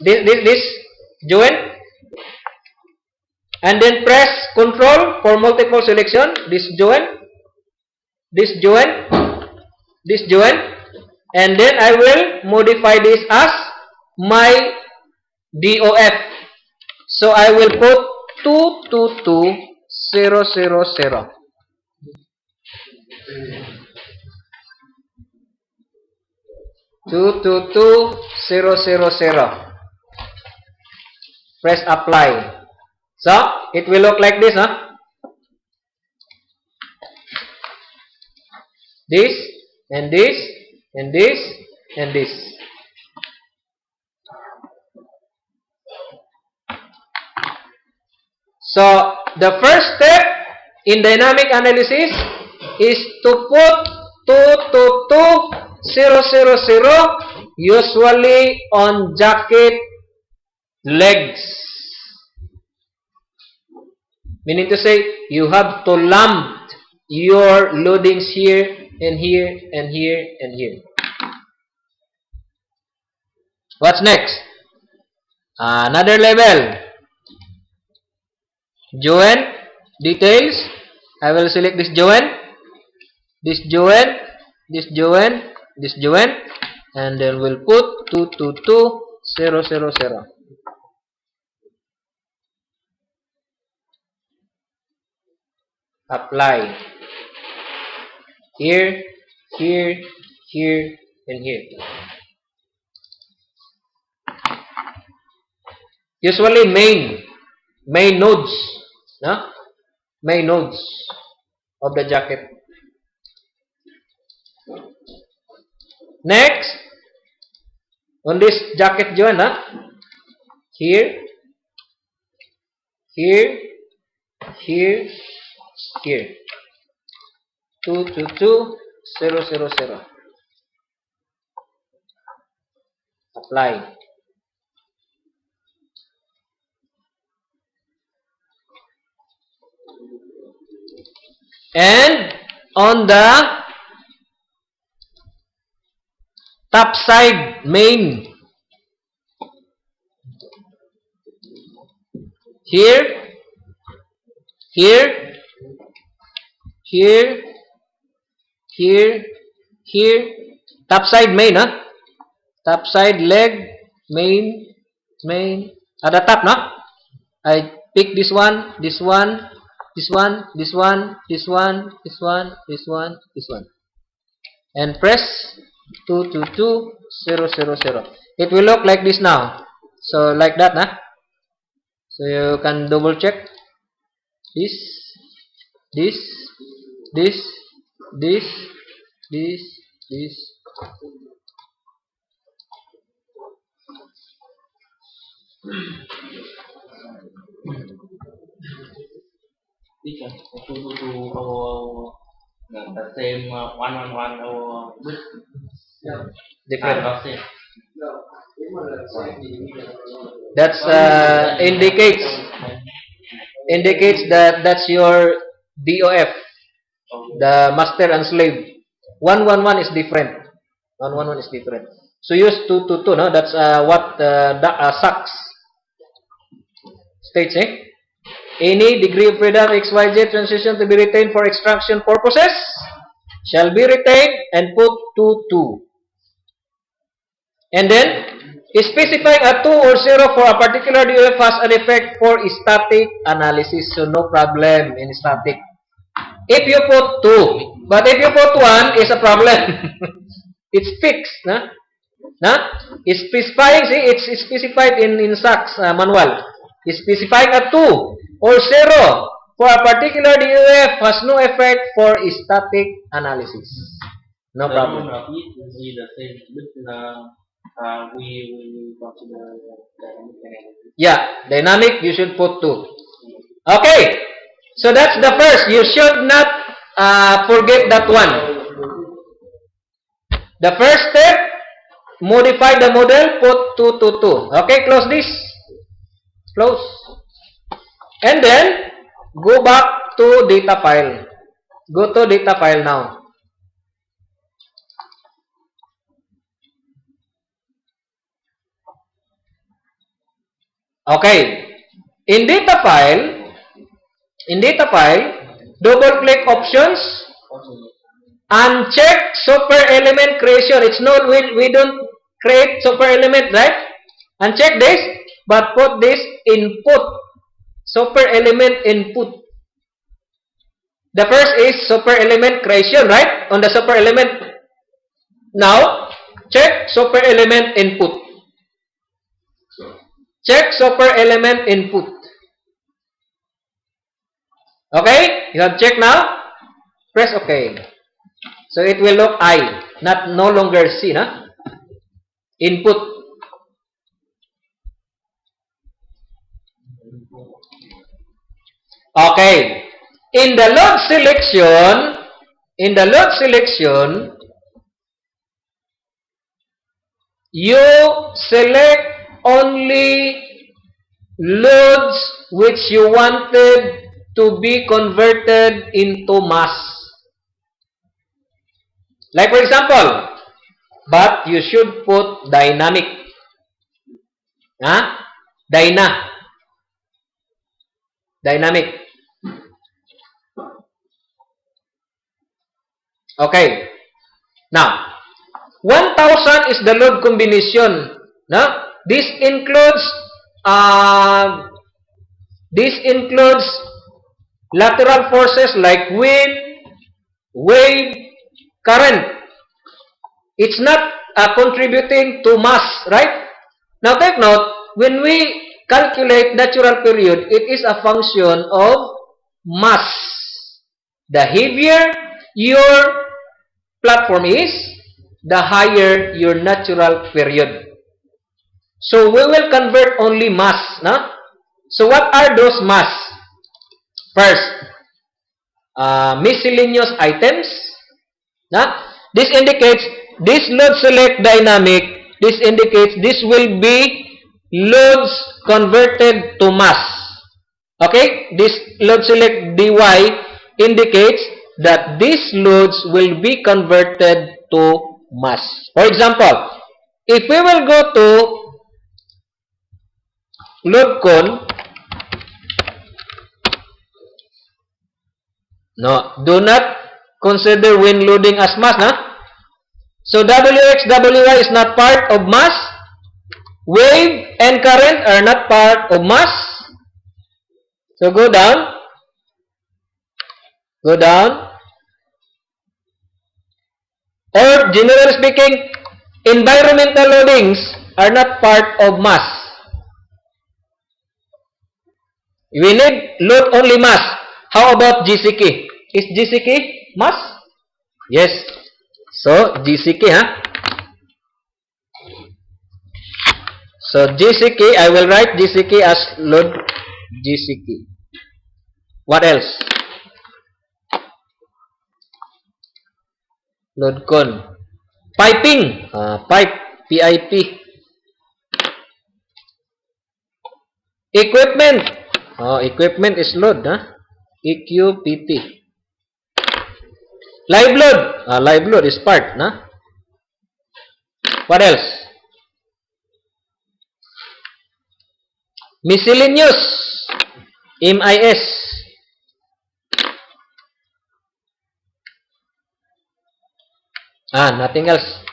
A: this join. And then press Control for multiple selection. This join, and then I will modify this as my DOF. So I will put 222000. Press apply. So, it will look like this, This, and this, and this, and this. So, the first step in dynamic analysis is to put 222000 usually on jacket legs. Meaning to say, you have to lump your loadings here, and here, and here, and here. What's next? Another level. Join, details. I will select this join, this join, this join, this join, and then we'll put 222000. Apply. Here, here, here, and here. Usually main. main nodes, no? Main nodes of the jacket. Next, on this jacket joint, here, here, here, here. 2, 2, 2, 0, 0, 0. Apply. And on the top side main, here, here, here, here, here, top side main, top side leg, main, at the top, I pick this one, this one, this one, this one, this one, this one, this one, this one, and press 2, 2, 2, 0, 0, 0. It will look like this now. So like that, So you can double check this, this, this, this, this, this.
B: Teacher, to our the same 111 our with
A: Different.
B: vaccine.
A: That's indicates that that's your DOF, the master and slave. 111 is different. 111 is different. So use 222, no? That's what SACS states, Any degree of freedom XYZ transition to be retained for extraction purposes shall be retained and put 2, 2. And then, specifying a 2 or 0 for a particular DOF has an effect for static analysis. So, no problem in static. If you put 2, but if you put 1, it's a problem. It's fixed. It's specifying, see, it's specified in SACS manual. It's specifying a 2 or 0 for a particular DOF has no effect for static analysis. No problem.
B: We the same, but we consider dynamic analysis.
A: Yeah, dynamic, you should put 2. Okay, so that's the first. You should not forget that one. The first step, modify the model, put 2, 2, 2. Okay, close this. Close. And then, go back to data file. Go to data file now. Okay. In data file, double click options, uncheck super element creation. It's no, we don't create super element, right? Uncheck this, but put this input, super element input. The first is super element creation, right? On the super element. Now, check super element input. Check super element input. Okay? You have checked now? Press OK. So it will look I, no longer C, Input. Okay. In the load selection, you select only loads which you wanted to be converted into mass. Like for example, but you should put dynamic. Dynamic. Okay. Now, 1000 is the load combination. This includes lateral forces like wind, wave, current. It's not contributing to mass, right? Now take note, when we calculate natural period, it is a function of mass. The heavier your platform is, the higher your natural period. So we will convert only mass. No? So what are those mass? First, miscellaneous items. No? This indicates this load select dynamic. This indicates this will be loads converted to mass. Okay? This load select dy indicates that these loads will be converted to mass. For example, if we will go to load con, no, do not consider wind loading as mass, na? So Wx, Wy is not part of mass. Wave and current are not part of mass. So go down. Go down. Or generally speaking, environmental loadings are not part of mass. We need load only mass. How about GCK? Is GCK mass? Yes. So GCK, huh? So GCK, I will write GCK as load GCK. What else? Load con. Piping. Pipe. PIP. Equipment. Equipment is load. EQPT. Live load. Live load is part. What else? Miscellaneous. MIS. Nothing else.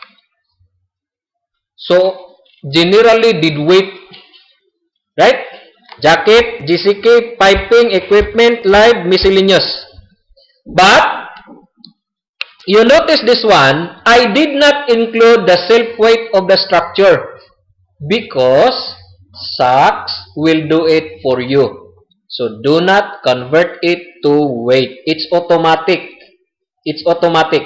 A: So, generally did weight. Right? Jacket, GCK, piping, equipment, live, miscellaneous. But, you notice this one, I did not include the self-weight of the structure because SACS will do it for you. So, do not convert it to weight. It's automatic. It's automatic.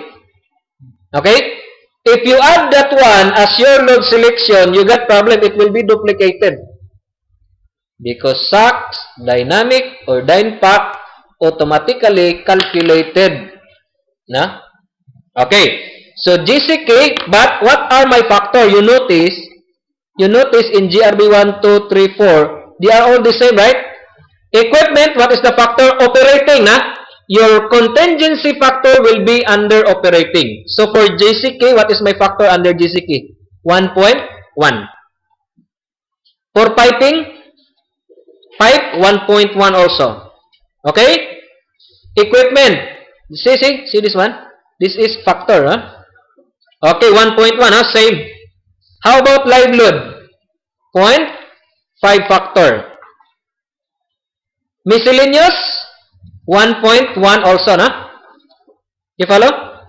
A: Okay? If you add that one as your load selection, you got problem. It will be duplicated. Because SACS, dynamic, or DynPack automatically calculated. Okay. So, GCK, but what are my factor? You notice in GRB 1, 2, 3, 4, they are all the same, right? Equipment, what is the factor? Operating, Your contingency factor will be under operating. So, for GCK, what is my factor under GCK? 1.1. For piping, pipe 1.1 also. Okay? Equipment. See this one? This is factor, Okay, 1.1, same. How about live load? 0.5 factor. Miscellaneous, 1.1 also, You follow?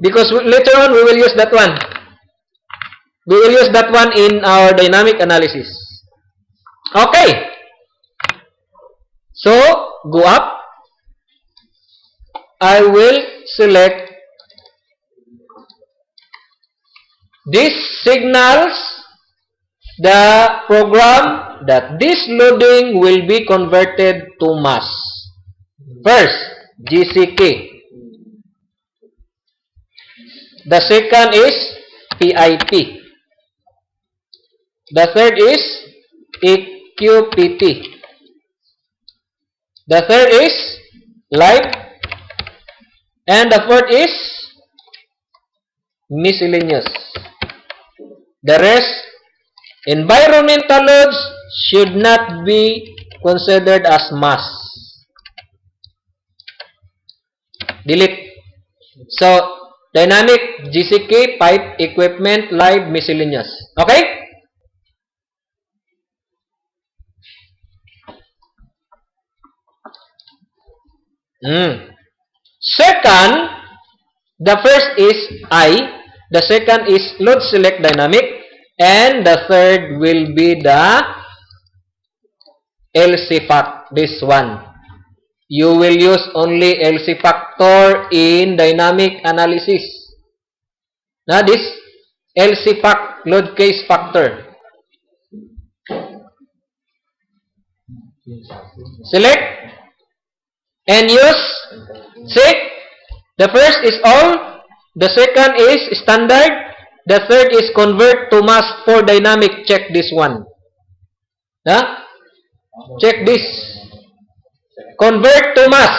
A: Because later on, we will use that one. We will use that one in our dynamic analysis. Okay. So, go up. I will select this signals the program that this loading will be converted to mass. First, GCK. The second is PIP. The third is EQPT. The third is live. And the fourth is miscellaneous. The rest, environmental loads should not be considered as mass. Delete. So, dynamic, GCK, pipe, equipment, live, miscellaneous. Okay? Second, the first is I, the second is load select dynamic, and the third will be the LC fact, this one. You will use only LC factor in dynamic analysis. Now this LC fact, load case factor. Select and use. See, the first is all, the second is standard, the third is convert to mass for dynamic. Check this one. Huh? Check this. Convert to mass.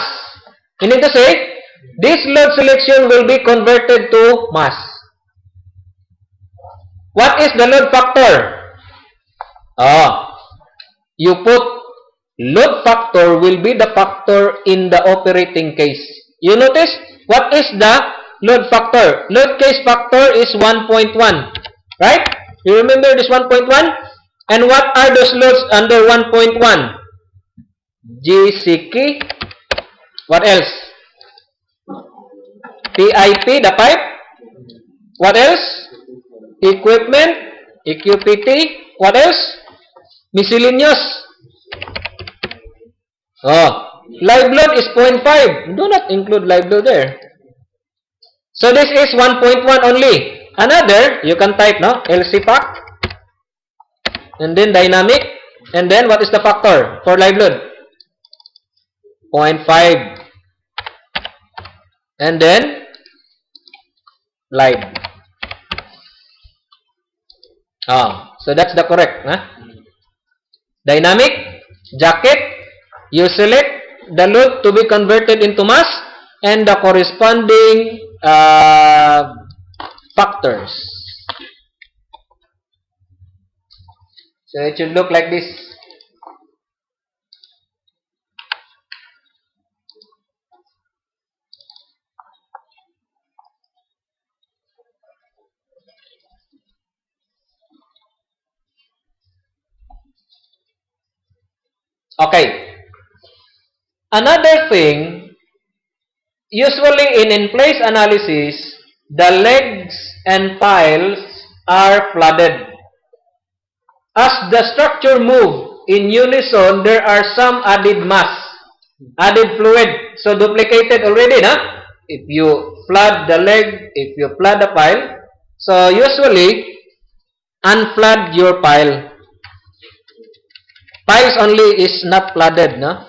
A: Meaning to say, this load selection will be converted to mass. What is the load factor? You put load factor will be the factor in the operating case. You notice, what is the load factor? Load case factor is 1.1. Right? You remember this 1.1? And what are those loads under 1.1? GCK. What else? PIP, the pipe. What else? Equipment. EQPT. What else? Miscellaneous. Live load is 0.5. Do not include live load there. So this is 1.1 only. Another, you can type, no? LC fact. And then dynamic. And then what is the factor for live load? 0.5. And then live. So that's the correct. Dynamic, jacket, you select the load to be converted into mass and the corresponding factors. So it should look like this. Okay. Another thing, usually in in-place analysis, the legs and piles are flooded. As the structure moves in unison, there are some added mass, added fluid. So duplicated already, na? If you flood the leg, if you flood the pile, so usually unflood your pile. Piles only is not flooded, no?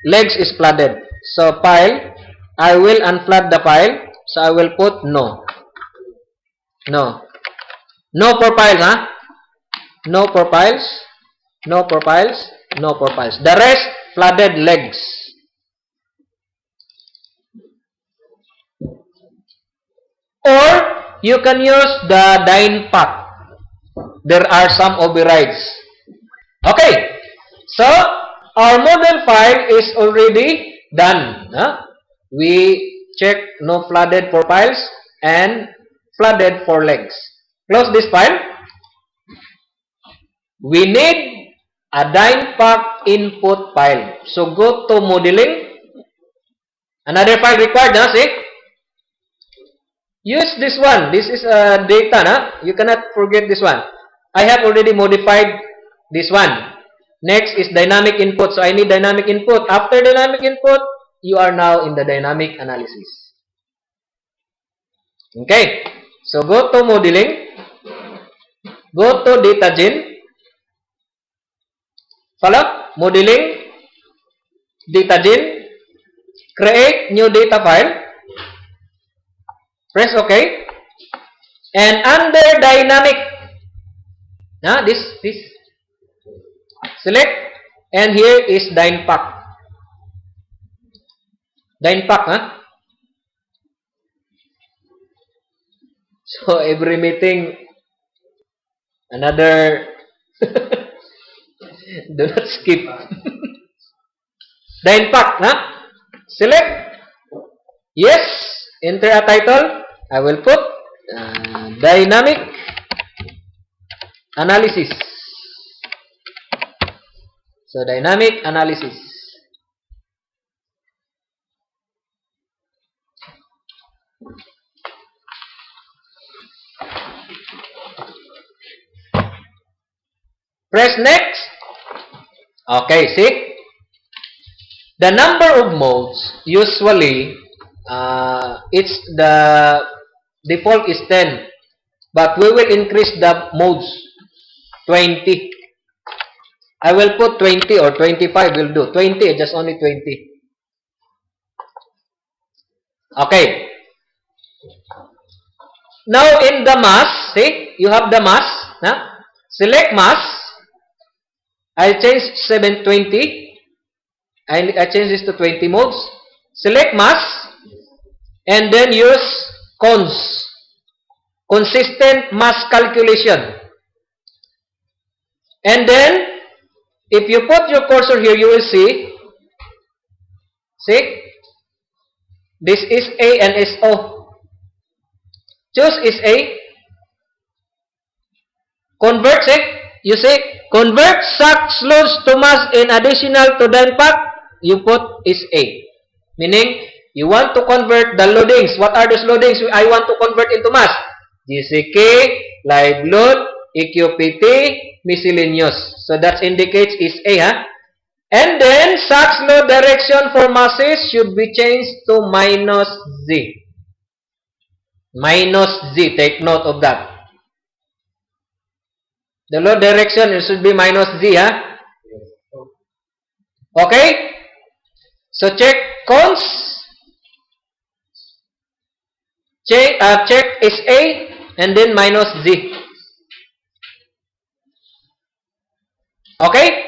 A: Legs is flooded. So pile, I will unflood the pile. So I will put no. No. No for piles, huh? No for piles. No for piles. No for piles. The rest, flooded legs. Or, you can use the dyne path. There are some overrides. Okay, so our model file is already done. We check no flooded for piles and flooded for legs. Close this file. We need a Dynepack input file. So go to modeling. Another file required, see? Use this one. This is data. You cannot forget this one. I have already modified this one. Next is dynamic input. So I need dynamic input. After dynamic input, you are now in the dynamic analysis. Okay. So go to modeling. Go to DataGen. Follow? Modeling. DataGen. Create new data file. Press OK. And under dynamic, this. Select, and here is Dynepack. Dynepack, So every meeting, another. Do not skip. Dynepack, Select. Yes. Enter a title. I will put dynamic analysis. So dynamic analysis. Press next. Okay, see? The number of modes, usually, it's the default is 10. But we will increase the modes 20. I will put 20 or 25 will do. 20, just only 20. Okay. Now in the mass, see, you have the mass. Huh? Select mass. I'll change 720. I change this to 20 modes. Select mass. And then use cons. Consistent mass calculation. And then, if you put your cursor here, you will see. See? This is A and SO. Choose is A. Convert, see? You see? Convert SAC loads to mass in additional to Dynapack. You put is A. Meaning, you want to convert the loadings. What are those loadings I want to convert into mass? GCK, live load, EQPT, miscellaneous. So that indicates is A, huh? And then, SAC load direction for masses should be changed to minus Z. Minus Z. Take note of that. The load direction it should be minus Z, huh? Okay? So check cons. Check is A and then minus Z. Okay?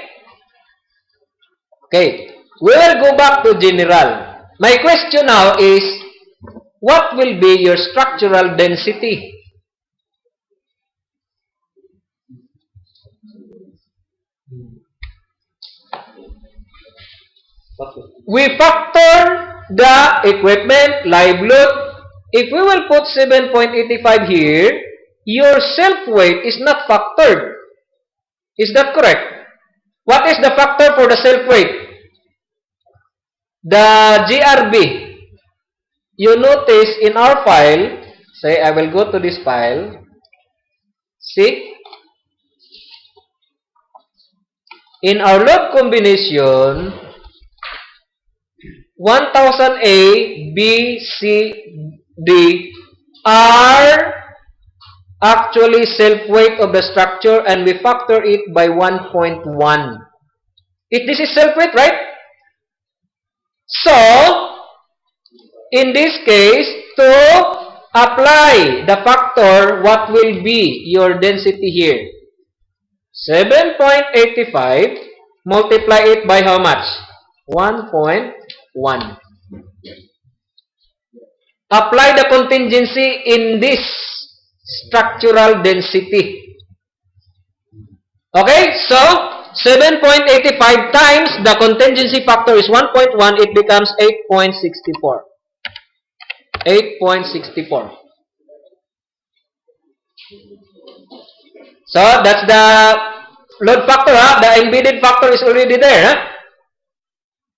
A: Okay. We will go back to general. My question now is, what will be your structural density? We factor the equipment, live load. If we will put 7.85 here, your self-weight is not factored. Is that correct? What is the factor for the self-weight? The GRB. You notice in our file, say I will go to this file. See? In our load combination, 1000 A, B, C, D are actually self-weight of the structure and we factor it by 1.1. This is self-weight, right? So, in this case, to apply the factor, what will be your density here? 7.85 multiply it by how much? 1.1. Apply the contingency in this structural density. Okay, so 7.85 times the contingency factor is 1.1, it becomes 8.64. 8.64. So that's the load factor, huh? The embedded factor is already there, huh?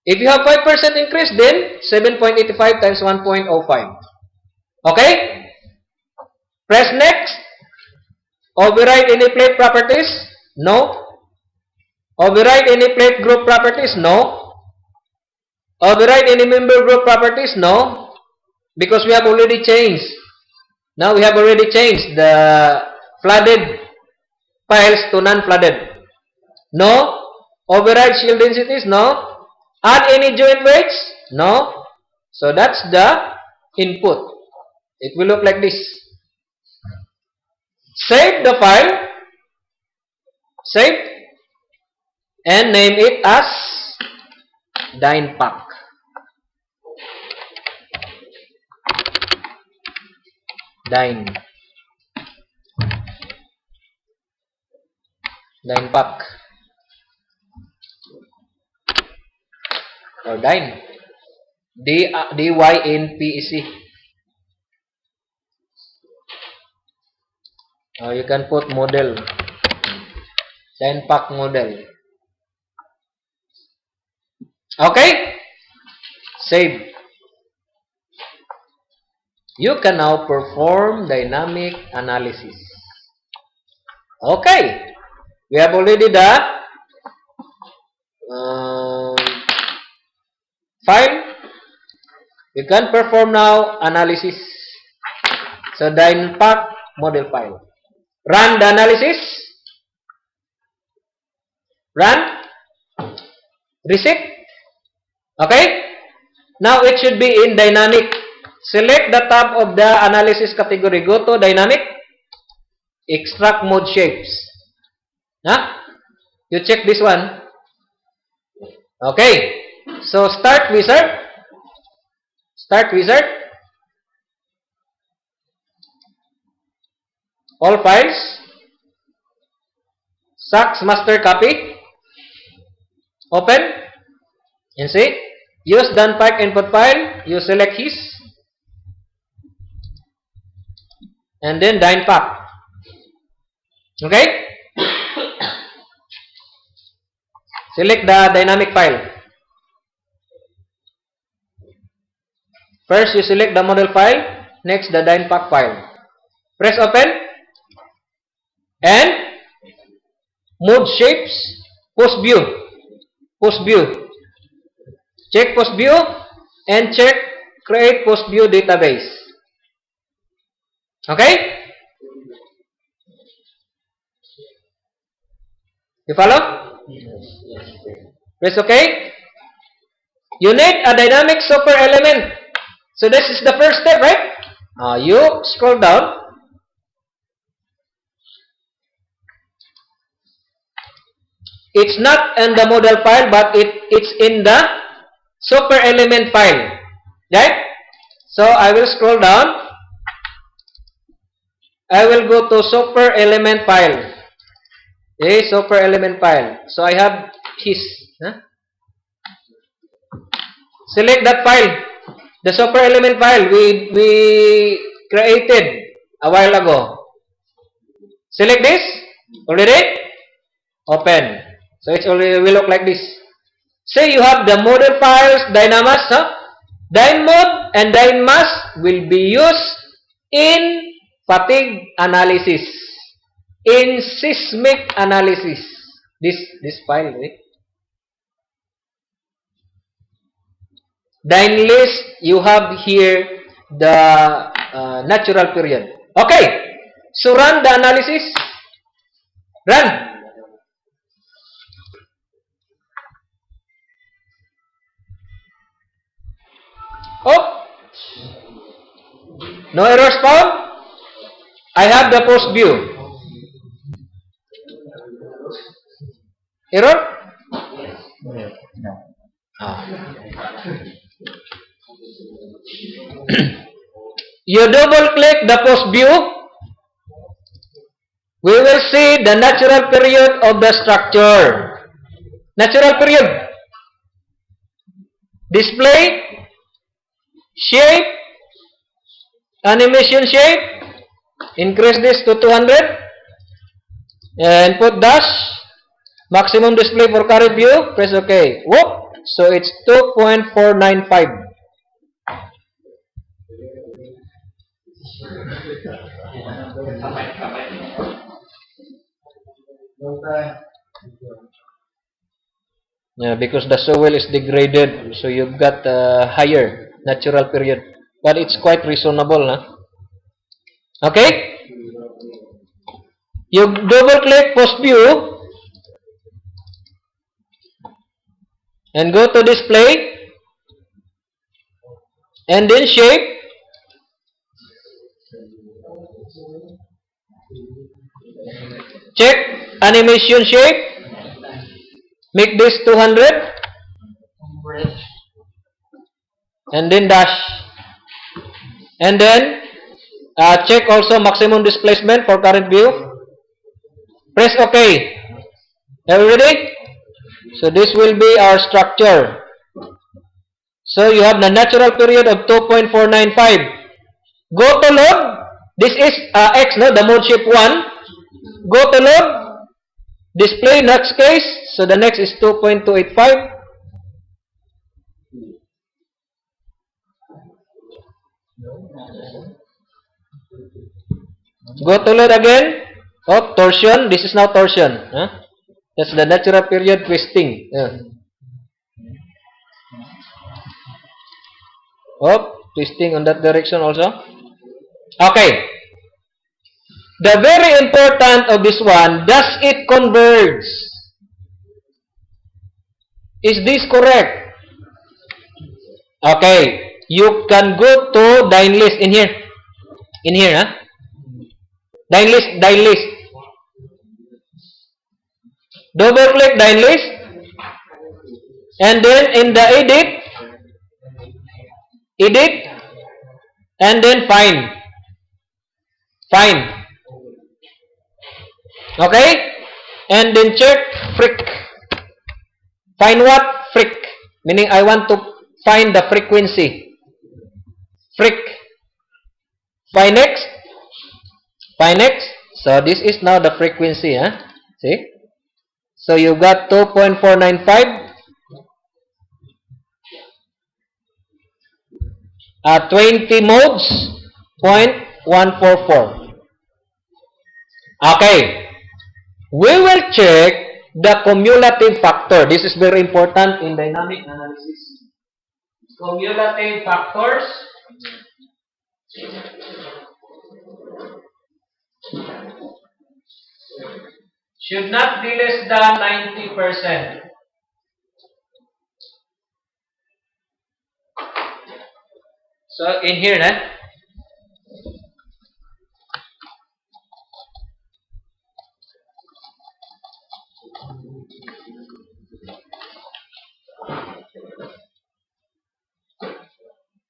A: If you have 5% increase, then 7.85 times 1.05. Okay? Press next. Override any plate properties? No. Override any plate group properties? No. Override any member group properties? No. Because we have already changed. Now we have already changed the flooded piles to non-flooded. No. Override shield densities? No. Add any joint weights? No. So that's the input. It will look like this. Save the file. Save. And name it as Dynapack. Dynapack. Or Dyne. D-Y-N-P-E-C. Or you can put model. Dynapack model. Okay? Save. You can now perform dynamic analysis. Okay. We have already the um, file, you can perform now analysis. So Dynapack model file. Run the analysis. Run. Reset. Okay. Now it should be in dynamic. Select the tab of the analysis category. Go to dynamic. Extract mode shapes. Huh? You check this one. Okay. So start wizard. Start wizard. All files. Saks master copy. Open. And see. Use Dynapack input file. You select his. And then Dynapack. Okay. Select the dynamic file. First, you select the model file. Next, the Dynapack file. Press open. And mode shapes. Post view. Post view. Check post view. And check create post view database. Okay? You follow? Press OK. You need a dynamic super element. So this is the first step, right? You scroll down. It's not in the model file, but it's in the super element file. Right? So I will scroll down. I will go to super element file. Okay, super element file. So I have his. Select that file. The super element file we created a while ago. Select this. Already? Open. So it will look like this. Say you have the model files, Dynamas, Dynmod and Dynamas will be used in fatigue analysis, in seismic analysis. This file, right? Dynlist, you have here the natural period. Okay, so run the analysis. Run. Oh, no errors found. I have the post view. Error? No. You double click the post view. We will see the natural period of the structure. Natural period. Display. Shape. Animation shape. Increase this to 200. And put dash. Maximum display for current view. Press OK. Whoop. So it's 2.495. Yeah, because the soil is degraded, so you've got a higher natural period, but it's quite reasonable, huh? Okay. You double click post view and go to display and then shape. Check animation shape. Make this 200 and then dash. And then check also maximum displacement for current view. Press OK. Are you ready? So this will be our structure. So you have the natural period of 2.495. Go to load. This is X, no? The mode shape 1. Go to load. Display next case. So the next is 2.285. Go to load again. Oh, torsion. This is now torsion. Huh? That's the natural period twisting. Yeah. Oh, twisting on that direction also. Okay. The very important of this one, does it converge? Is this correct? Okay. You can go to dine list in here. In here, huh? Dine list, dine list. Double click dine list. And then in the edit, and then find. Find. Okay? And then check freq. Find what? Freq. Meaning I want to find the frequency. Freq. Find next. Find next. So this is now the frequency. Huh? See? So you got 2.495. 20 modes, 0.144. Okay. We will check the cumulative factor. This is very important in dynamic analysis. Cumulative factors should not be less than 90%. So in here,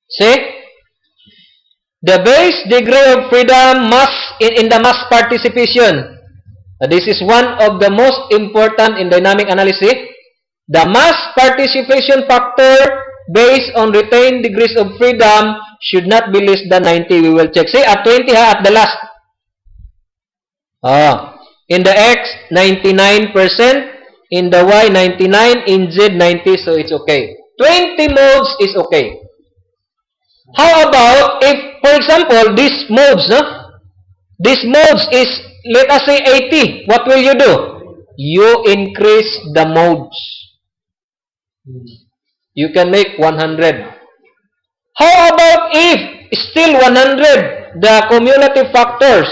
A: see, the base degree of freedom in the mass participation. This is one of the most important in dynamic analysis. The mass participation factor based on retained degrees of freedom should not be less than 90. We will check. See, at 20 at the last. In the X, 99%. In the Y, 99. In Z, 90. So it's okay. 20 modes is okay. How about if, for example, these modes, this modes is, let us say 80. What will you do? You increase the modes. You can make 100. How about if still 100, the cumulative factors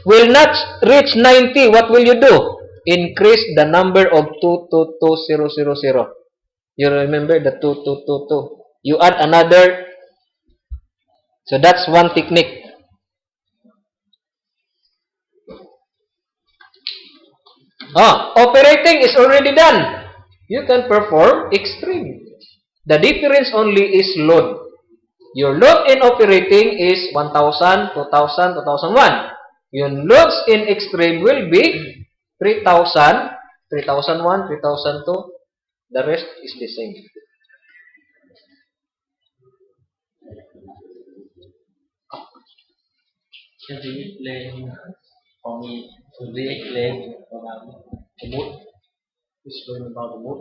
A: will not reach 90, what will you do? Increase the number of 222,000. You remember the 2222. You add another. So that's one technique. Operating is already done. You can perform extreme. The difference only is load. Your load in operating is 1000, 2000, 2001. Your loads in extreme will be 3000, 3001, 3002. The rest is the same.
B: Can we explain for me? Can we explain about the mood? Explain about the mood.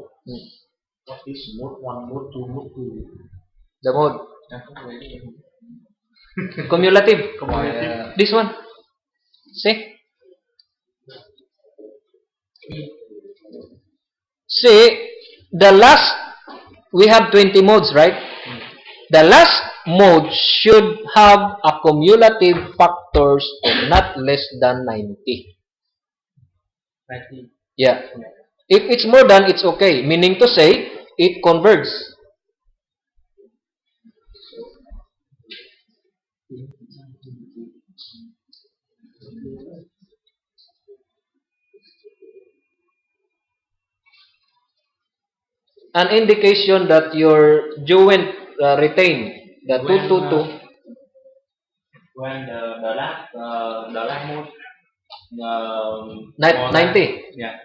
B: What is mood 1, mood 2, mood 2?
A: The mode. Cumulative. This one. See? See, the last, we have 20 modes, right? The last mode should have a cumulative factors of not less than 90.
B: 90.
A: Yeah. If it's more than, it's okay. Meaning to say, it converges. An indication that your joint retain the 222.
B: When the last mode
A: 90.
B: Yeah.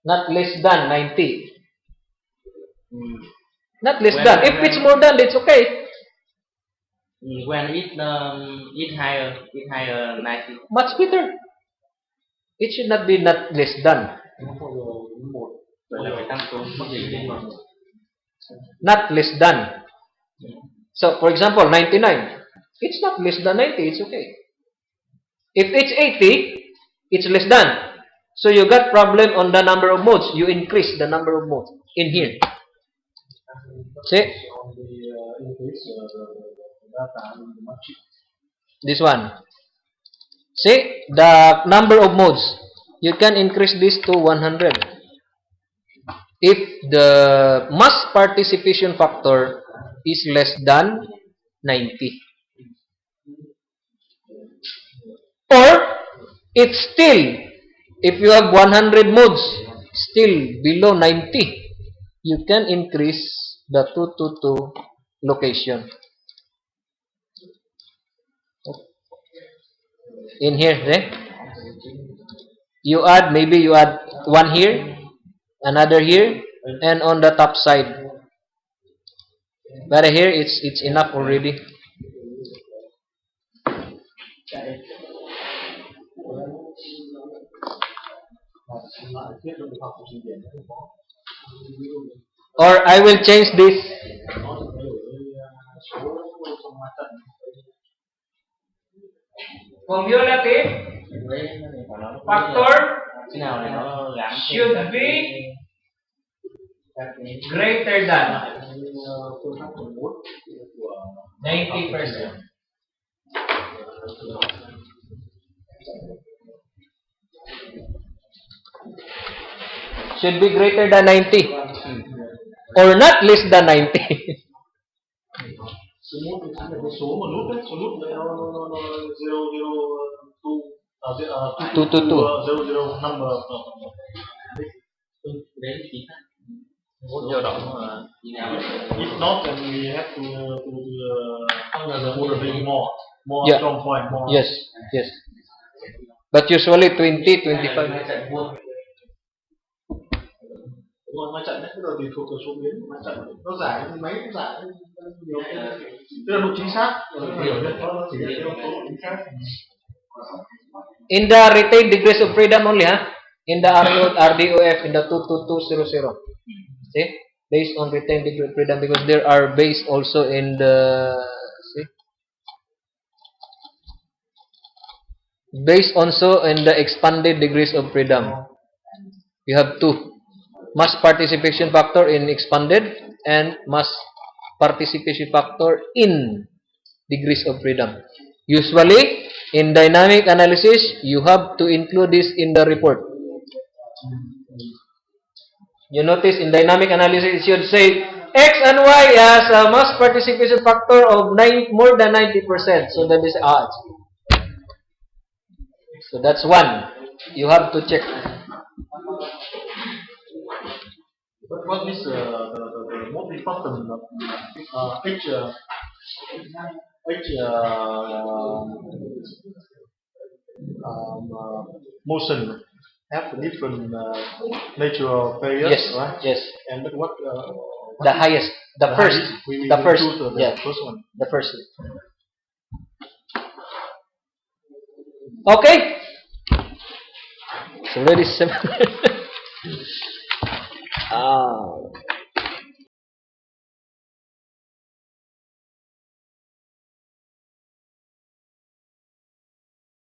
A: Not less than 90. Not less
B: When-
A: than. If it's more than, it's okay.
B: When it higher 90.
A: Much better. It should not be not less than.
B: Vậy là phải tăng số mức gì lên mà.
A: Not less than. So, for example, 99. It's not less than 90. It's okay. If it's 80, it's less than. So, you got problem on the number of modes. You increase the number of modes in here. See?
B: this data in the market.
A: This one. See, the number of modes. You can increase this to 100. If the mass participation factor is less than 90. Or, it's still, if you have 100 modes, still below 90, you can increase the 222 location. In here, you add, maybe you add one here, another here, and on the top side. But here, it's enough already. Or I will change this. Cumulative factor should be greater than 90%. Should be greater than 90. Or not less than 90.
B: Số mà nút đấy, số nút đấy nó 002 number. If not, then we have to put a bit more
A: Yeah.
B: strong point. More.
A: Yes, yes. But usually 20, 25.
B: Đúng rồi, máy chạy đấy, bây giờ tùy thuộc vào số biến của máy chạy. Nó giải thì máy cũng giải nhiều. Tức là độ chính xác, hiểu được nó chỉ là yếu tố chính xác.
A: In the retained degrees of freedom only, huh? In the RDOF, in the 22200. See? Based on retained degree of freedom, because there are based also in the, see? Based also in the expanded degrees of freedom. You have two. Mass participation factor in expanded and mass participation factor in degrees of freedom. Usually, in dynamic analysis, you have to include this in the report. You notice in dynamic analysis, it should say X and Y has a mass participation factor of more than 90%. So that is odds. So that's one. You have to check.
B: But what is the most important motion have a different natural period,
A: Yes,
B: right?
A: yes.
B: And what
A: The highest, the first,
B: highest, we
A: the first,
B: choose
A: yeah,
B: first one.
A: the first. Okay. It's already 7.